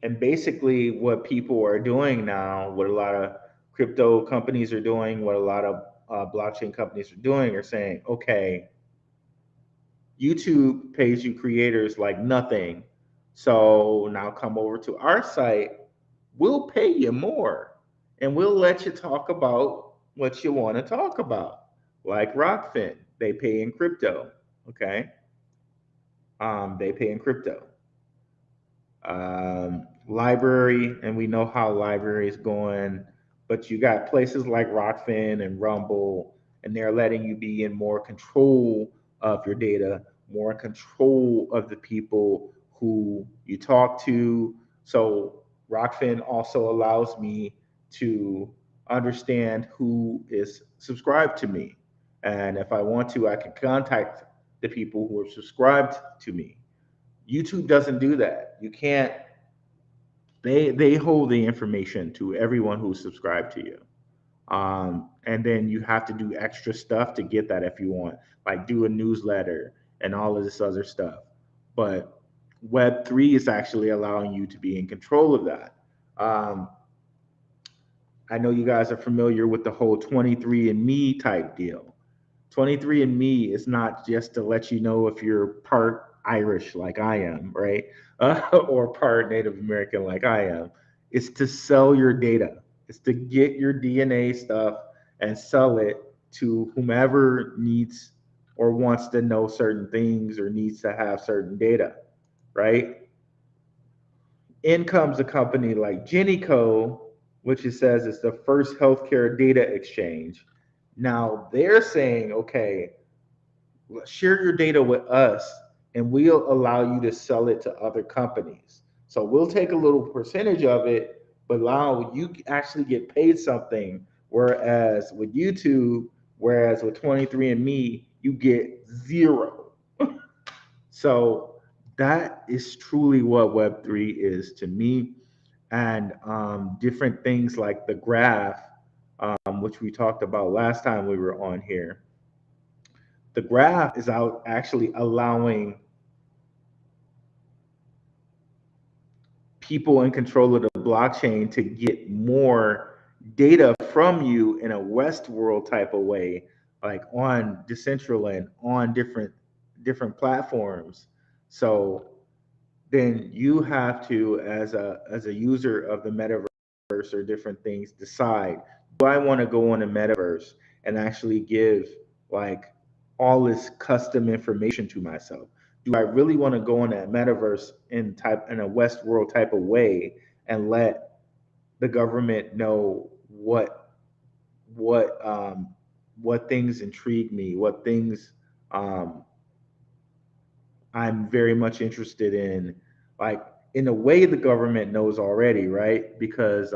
and basically, what people are doing now, what a lot of crypto companies are doing, what a lot of blockchain companies are doing, are saying, okay, YouTube pays you creators like nothing. So now come over to our site. We'll pay you more and we'll let you talk about what you want to talk about. Like Rockfin, they pay in crypto. Okay. They pay in crypto. Library, and we know how library is going. But you got places like Rockfin and Rumble, and they're letting you be in more control of your data, more in control of the people who you talk to. So Rockfin also allows me to understand who is subscribed to me. And if I want to, I can contact the people who are subscribed to me. YouTube doesn't do that. You can't, they hold the information to everyone who's subscribed to you. And then you have to do extra stuff to get that if you want, like do a newsletter and all of this other stuff. But Web3 is actually allowing you to be in control of that. Um, I know you guys are familiar with the whole 23andMe type deal. 23andMe is not just to let you know if you're part Irish like I am, right? Or part Native American like I am. It's to sell your data. It's to get your DNA stuff and sell it to whomever needs or wants to know certain things or needs to have certain data, right? In comes a company like Genico, which it says is the first healthcare data exchange. Now they're saying, okay, share your data with us and we'll allow you to sell it to other companies. So we'll take a little percentage of it, but allow you actually get paid something. Whereas with YouTube, whereas with 23andMe, you get zero. So that is truly what Web3 is to me. And different things like the graph, which we talked about last time we were on here. The graph is out actually allowing people in control of the blockchain to get more data from you in a Westworld type of way, like on Decentraland, on different platforms. So then you have to, as a user of the metaverse or different things, decide, do I want to go on a metaverse and actually give like all this custom information to myself? Do I really want to go on that metaverse in a Westworld type of way and let the government know what what things intrigue me, what things um, I'm very much interested in, like in a way the government knows already, right? Because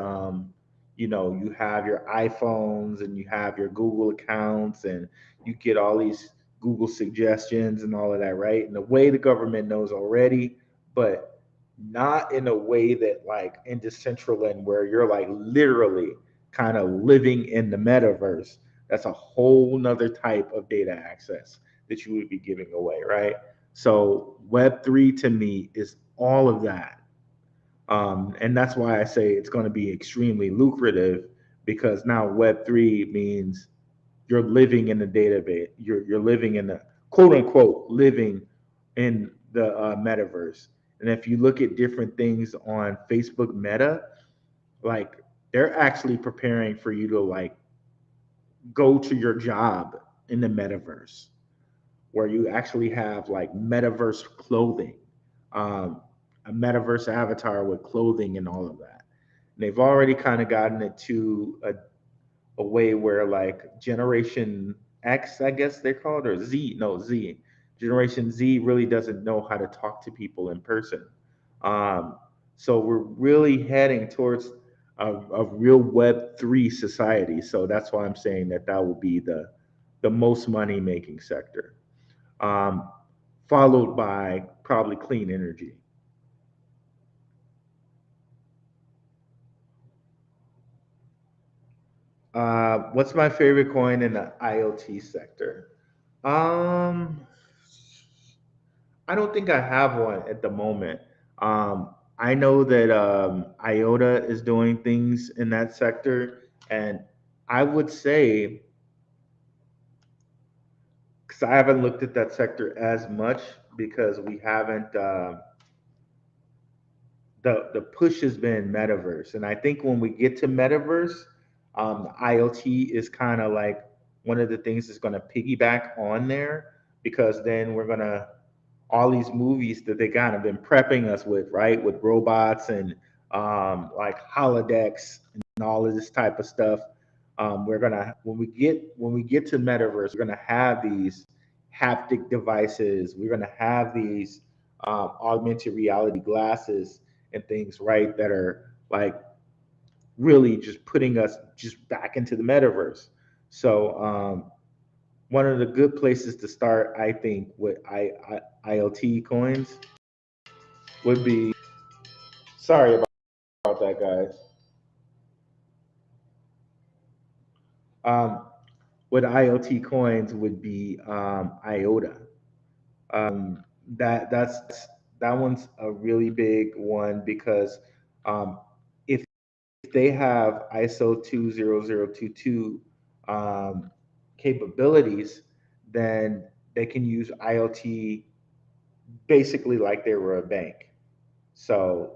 you have your iPhones and you have your Google accounts and you get all these Google suggestions and all of that, right? In a way the government knows already, but not in a way that like in Decentraland where you're like literally kind of living in the metaverse. That's a whole nother type of data access that you would be giving away, right? So Web3 to me is all of that. And that's why I say it's going to be extremely lucrative because now Web3 means you're living in the database. You're living in the quote unquote living in the metaverse. And if you look at different things on Facebook Meta, like they're actually preparing for you to like go to your job in the metaverse where you actually have like metaverse clothing, um, a metaverse avatar with clothing and all of that. And they've already kind of gotten it to a way where like Generation X, I guess they call it, or Z, no, Z. Generation Z really doesn't know how to talk to people in person. Um, so we're really heading towards a real Web3 society. So that's why I'm saying that that will be the most money making sector, um, followed by probably clean energy. What's my favorite coin in the IoT sector? Um, I don't think I have one at the moment. I know that IOTA is doing things in that sector, and I would say, because I haven't looked at that sector as much because we haven't. The push has been metaverse, and I think when we get to metaverse, IoT is kind of like one of the things that's going to piggyback on there because then we're gonna all these movies that they kind of been prepping us with, right, with robots and like holodecks and all of this type of stuff. We're gonna when we get to metaverse, we're gonna have these haptic devices. We're gonna have these augmented reality glasses and things, right? That are like really just putting us just back into the metaverse. So one of the good places to start, I think, with IoT coins would be. Sorry about that, guys. Um, with IoT coins would be IOTA. That's that one's a really big one because um, if they have ISO 20022 capabilities, then they can use IoT basically like they were a bank. So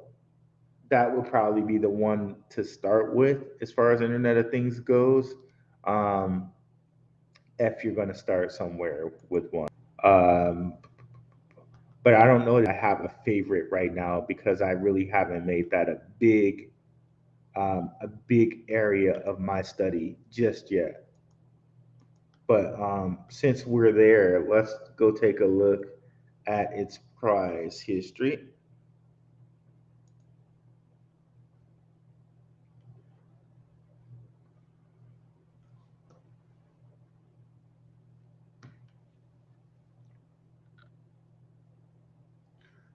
that would probably be the one to start with as far as Internet of Things goes. Um, if you're going to start somewhere with one. Um, but I don't know that I have a favorite right now because I really haven't made that a big area of my study just yet. But since we're there, let's go take a look at its price history.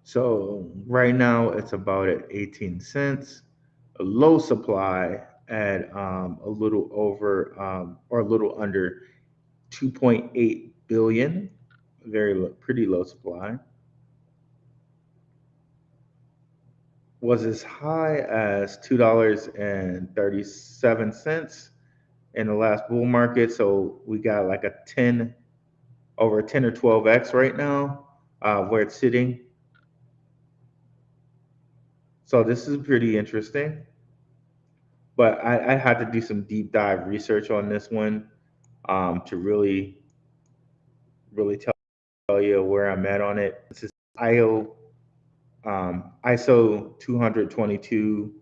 So right now it's about at 18 cents, a low supply at a little over or a little under 2.8 billion, pretty low supply. Was as high as $2.37 in the last bull market. So we got like a 10 over 10 or 12x right now where it's sitting. So this is pretty interesting. But I had to do some deep dive research on this one to really tell you where I'm at on it. This is ISO 222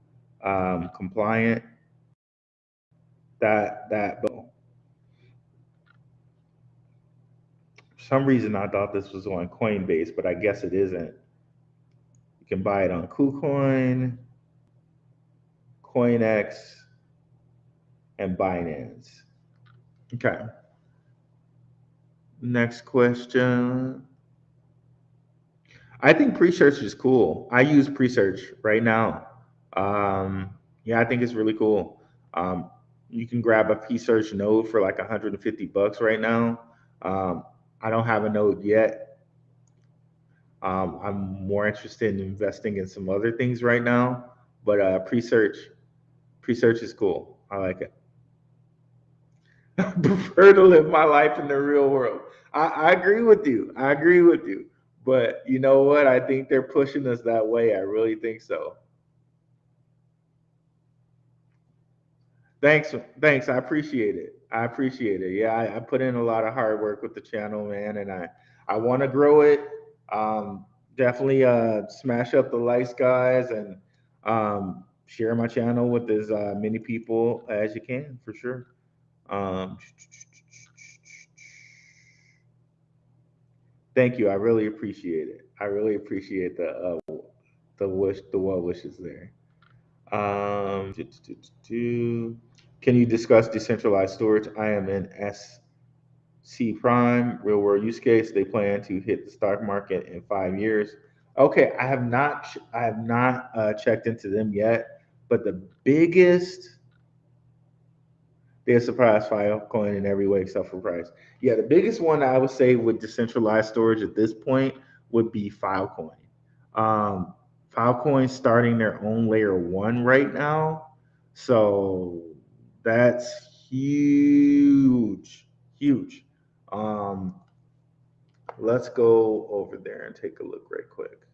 compliant. That for some reason I thought this was on Coinbase, but I guess it isn't. You can buy it on KuCoin, CoinX, and Binance. Okay. Next question. I think pre-search is cool. I use pre-search right now. Um, yeah, I think it's really cool. You can grab a pre-search node for like 150 bucks right now. Um, I don't have a node yet. I'm more interested in investing in some other things right now, but pre-search is cool. I like it. I prefer to live my life in the real world. I agree with you. I agree with you. But you know what? I think they're pushing us that way. I really think so. Thanks. I appreciate it. I appreciate it. Yeah, I put in a lot of hard work with the channel, man, and I want to grow it. Um, Definitely smash up the likes, guys, and share my channel with as many people as you can, for sure. Um, Thank you. I really appreciate it. I really appreciate the well wishes there. Can you discuss decentralized storage? I am in SC Prime real world use case. They plan to hit the stock market in 5 years. Okay, I have not checked into them yet, but the biggest they're surprised Filecoin in every way except for price. Yeah, the biggest one I would say with decentralized storage at this point would be Filecoin. Um, Filecoin starting their own layer one right now, so that's huge, huge. Um, let's go over there and take a look right quick.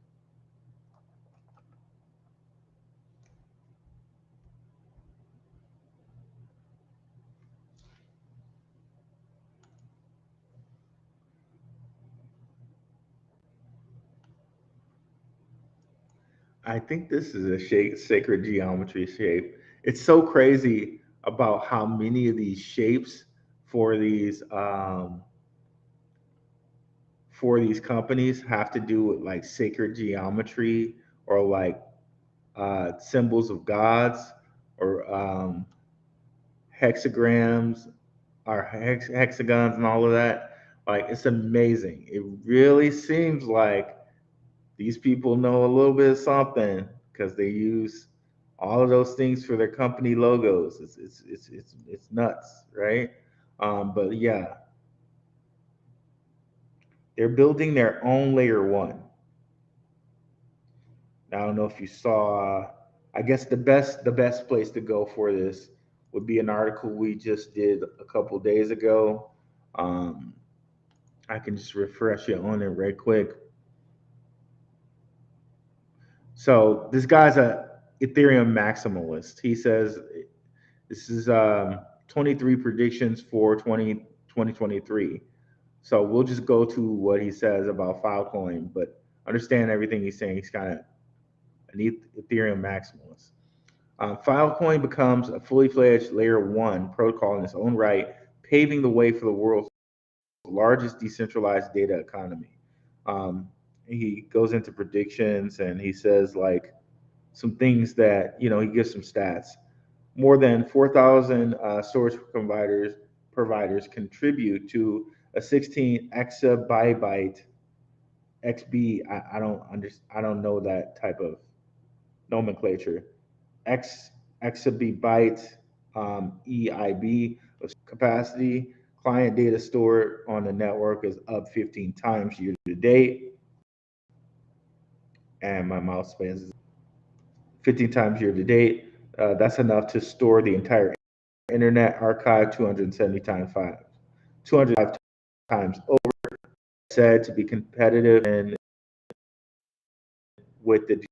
I think this is a sacred geometry shape. It's so crazy about how many of these shapes for these um, for these companies have to do with like sacred geometry or like symbols of gods or hexagrams or hexagons and all of that. Like it's amazing. It really seems like these people know a little bit of something because they use all of those things for their company logos. It's nuts, right? But yeah, they're building their own layer one. I don't know if you saw. I guess the best place to go for this would be an article we just did a couple days ago. Um, I can just refresh you on it right quick. So this guy's a Ethereum maximalist. He says this is 23 predictions for 2023. So we'll just go to what he says about Filecoin, but understand everything he's saying. He's kind of an Ethereum maximalist. Filecoin becomes a fully fledged layer one protocol in its own right, paving the way for the world's largest decentralized data economy. Um, he goes into predictions and he says like some things that he gives some stats. More than 4,000 storage providers contribute to a 16 exabyte XB. I don't know that type of nomenclature. X exabyte EIB of capacity. Client data stored on the network is up 15 times year to date, and my mouse spans 15 times year to date. That's enough to store the entire Internet Archive 270 times 205 times over. Said to be competitive and with the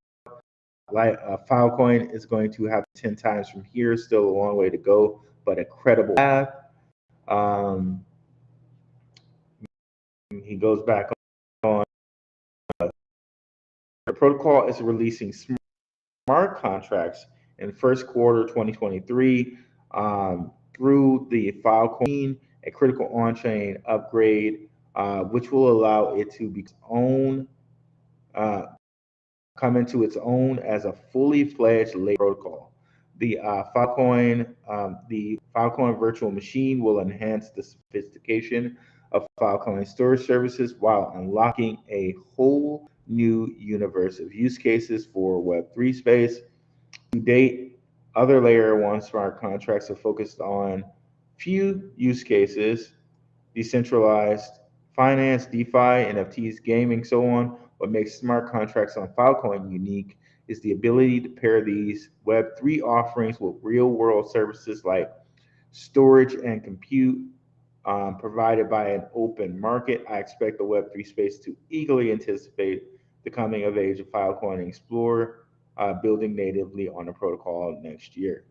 Filecoin is going to have 10 times from here. Still a long way to go, but a credible path. Um, he goes back on the protocol is releasing smart contracts in first quarter 2023 through the Filecoin, a critical on-chain upgrade, which will allow it to be its own, uh, come into its own as a fully fledged layer protocol. The Filecoin virtual machine will enhance the sophistication of Filecoin storage services while unlocking a whole new universe of use cases for Web3 space. To date, other layer one smart contracts have focused on few use cases, decentralized finance, DeFi, NFTs, gaming, so on. What makes smart contracts on Filecoin unique is the ability to pair these Web3 offerings with real world services like storage and compute provided by an open market. I expect the Web3 space to eagerly anticipate the coming of age of Filecoin and Explorer, building natively on the protocol next year.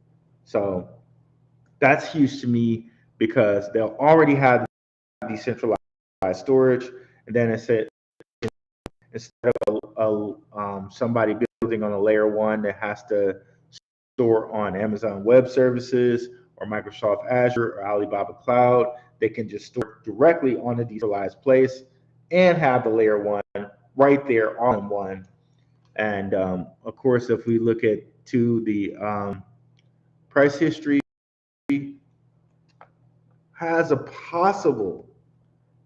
So that's huge to me because they'll already have decentralized storage, and then it said instead of somebody building on a layer one that has to store on Amazon Web Services or Microsoft Azure or Alibaba Cloud, they can just store directly on a decentralized place and have the layer one right there all in one. And of course, if we look at to the price history, has a possible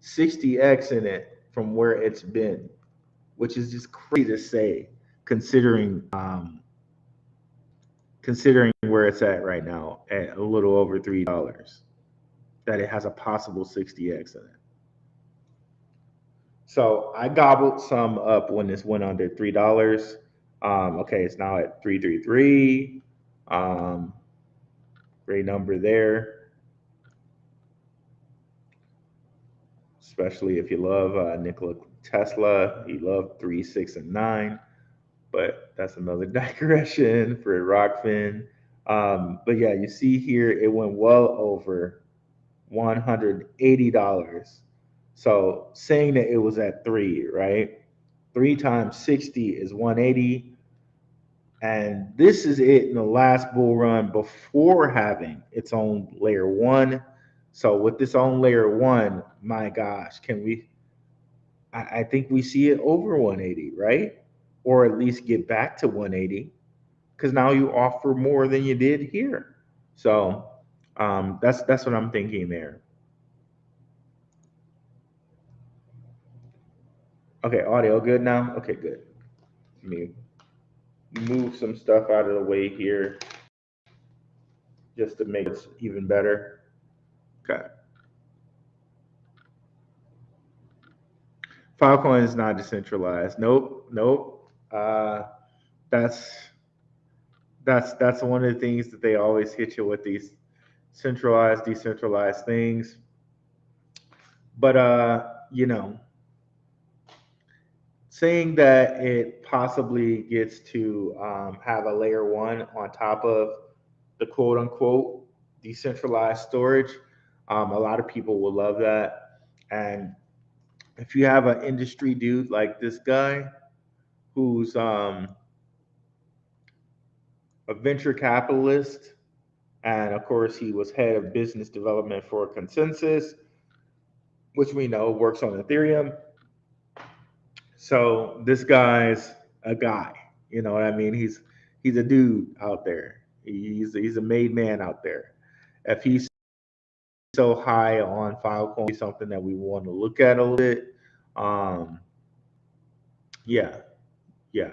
60x in it from where it's been, which is just crazy to say, considering where it's at right now at a little over $3, that it has a possible 60x in it. So I gobbled some up when this went under $3. Okay, it's now at 333. Great number there, especially if you love Nikola Tesla. He loved 3, 6, and 9. But that's another digression for Rockfin. But yeah, you see here it went well over $180. So saying that it was at 3, right? 3 times 60 is 180. And this is it in the last bull run before having its own layer one. So with this own layer one, my gosh, can we? I think we see it over 180, right? Or at least get back to 180, because now you offer more than you did here. So that's what I'm thinking there. Okay, audio good now. Okay, good. Let me move some stuff out of the way here just to make it even better. Okay. Filecoin is not decentralized. Nope, nope. That's that's one of the things that they always hit you with, these centralized, decentralized things. But saying that it possibly gets to have a layer one on top of the quote unquote decentralized storage, a lot of people will love that. And if you have an industry dude like this guy who's a venture capitalist, and of course he was head of business development for Consensus, which we know works on Ethereum. So this guy's a guy, you know what I mean? He's a dude out there. He's a made man out there. If he's so high on Filecoin, something that we want to look at a little bit. Um, yeah, yeah.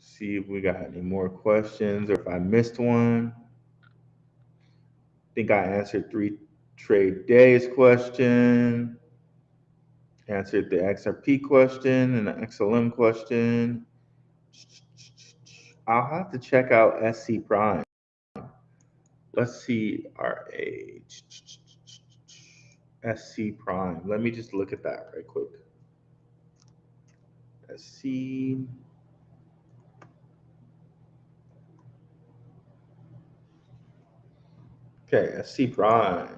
See if we got any more questions or if I missed one. I think I answered 3 trade days question, answered the XRP question and the XLM question. I'll have to check out SC Prime. Let's see our age. SC Prime. Let me just look at that right quick. SC. Okay, SC Prime.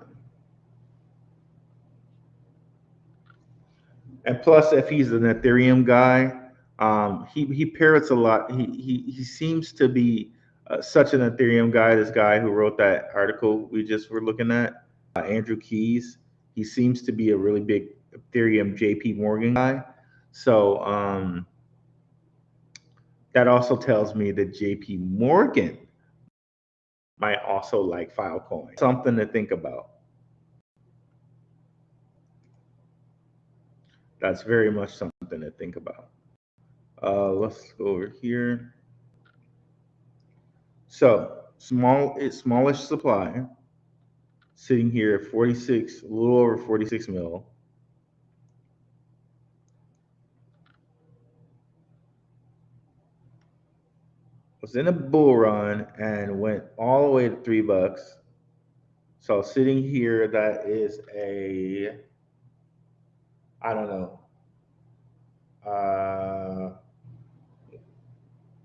And plus, if he's an Ethereum guy, he parrots a lot. He seems to be such an Ethereum guy. This guy who wrote that article we just were looking at, Andrew Keys. He seems to be a really big Ethereum JP Morgan guy. So that also tells me that JP Morgan might also like Filecoin. Something to think about. That's very much something to think about. Let's go over here. So smallish supply, sitting here at 46, a little over 46 mil. Was in a bull run and went all the way to $3. So sitting here, that is a, I don't know,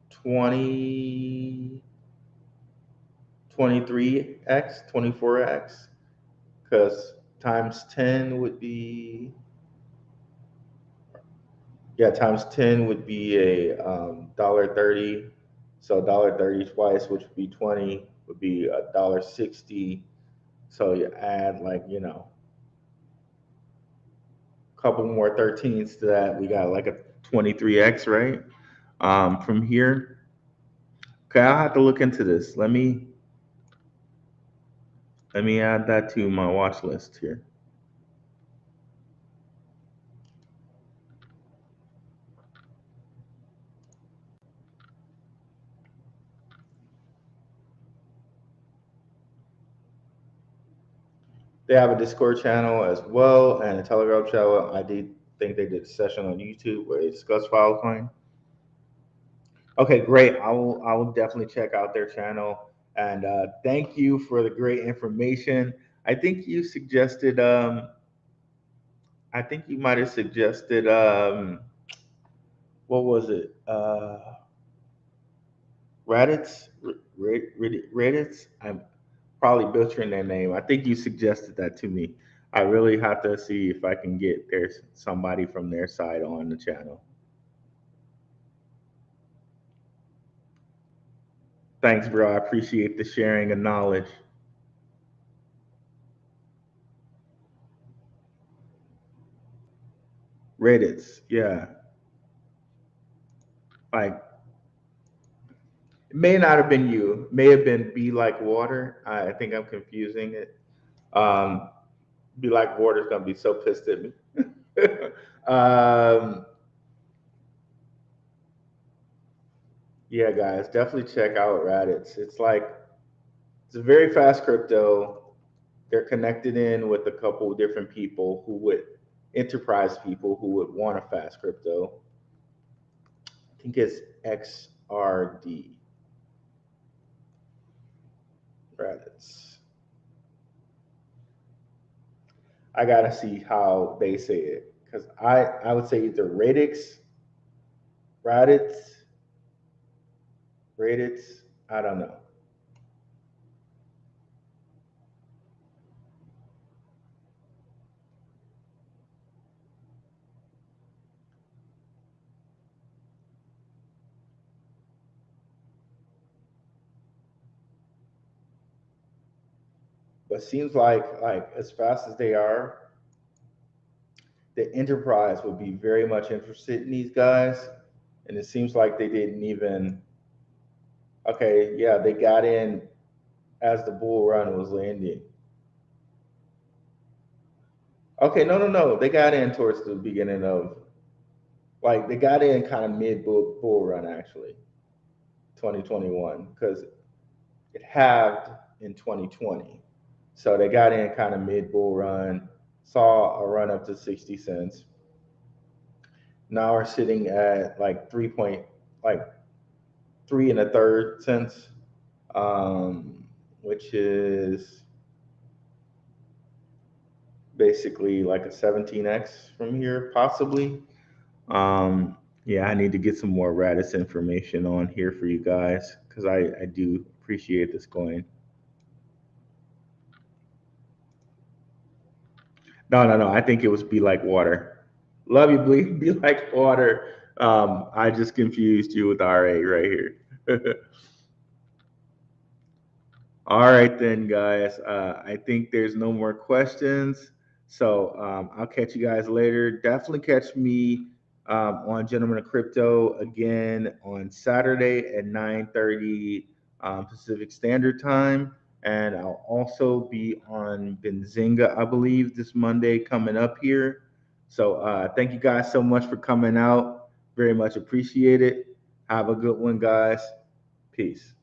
20, 23x, 24x, because times 10 would be, yeah, times 10 would be a $1.30. So $1.30 twice, which would be 20, would be $1.60. So you add, like, a couple more 13s to that, we got like a 23x, right? From here. Okay, I'll have to look into this. Let me add that to my watch list here. They have a Discord channel as well and a Telegram channel. I did think they did a session on YouTube where they discussed Filecoin. Okay, great. I will definitely check out their channel. And thank you for the great information. I think you suggested. I think you might have suggested. What was it? Reddit's. Reddit's. probably butchering their name. I think you suggested that to me. I really have to see if I can get there's somebody from their side on the channel. Thanks, bro. I appreciate the sharing of knowledge. Reddits, yeah. Like, it may not have been you. It may have been Be Like Water. I think I'm confusing it. Um, Be Like Water's gonna be so pissed at me. um, yeah, guys, definitely check out Reddits. It's a very fast crypto. They're connected in with a couple of different people who would enterprise people who would want a fast crypto. I think it's XRD. Reddits. I gotta see how they say it because I would say either Radix, Reddits, Reddits. I don't know. But seems like as fast as they are, the enterprise would be very much interested in these guys, and it seems like they didn't even. Okay, yeah, they got in as the bull run was landing. Okay, no. They got in towards the beginning of, like, they got in kind of mid bull run actually, 2021, because it halved in 2020. So they got in kind of mid bull run, saw a run up to 60 cents. Now we're sitting at like like 3 1/3 cents, which is basically like a 17x from here, possibly. Yeah, I need to get some more Radis information on here for you guys because I do appreciate this coin. No. I think it was Be Like Water. Love you, Be Like Water. I just confused you with RA right here. All right, then, guys. I think there's no more questions. So I'll catch you guys later. Definitely catch me on Gentlemen of Crypto again on Saturday at 9:30 Pacific Standard Time. And I'll also be on Benzinga, I believe, this Monday coming up here. So thank you guys so much for coming out. Very much appreciate it. Have a good one, guys. Peace.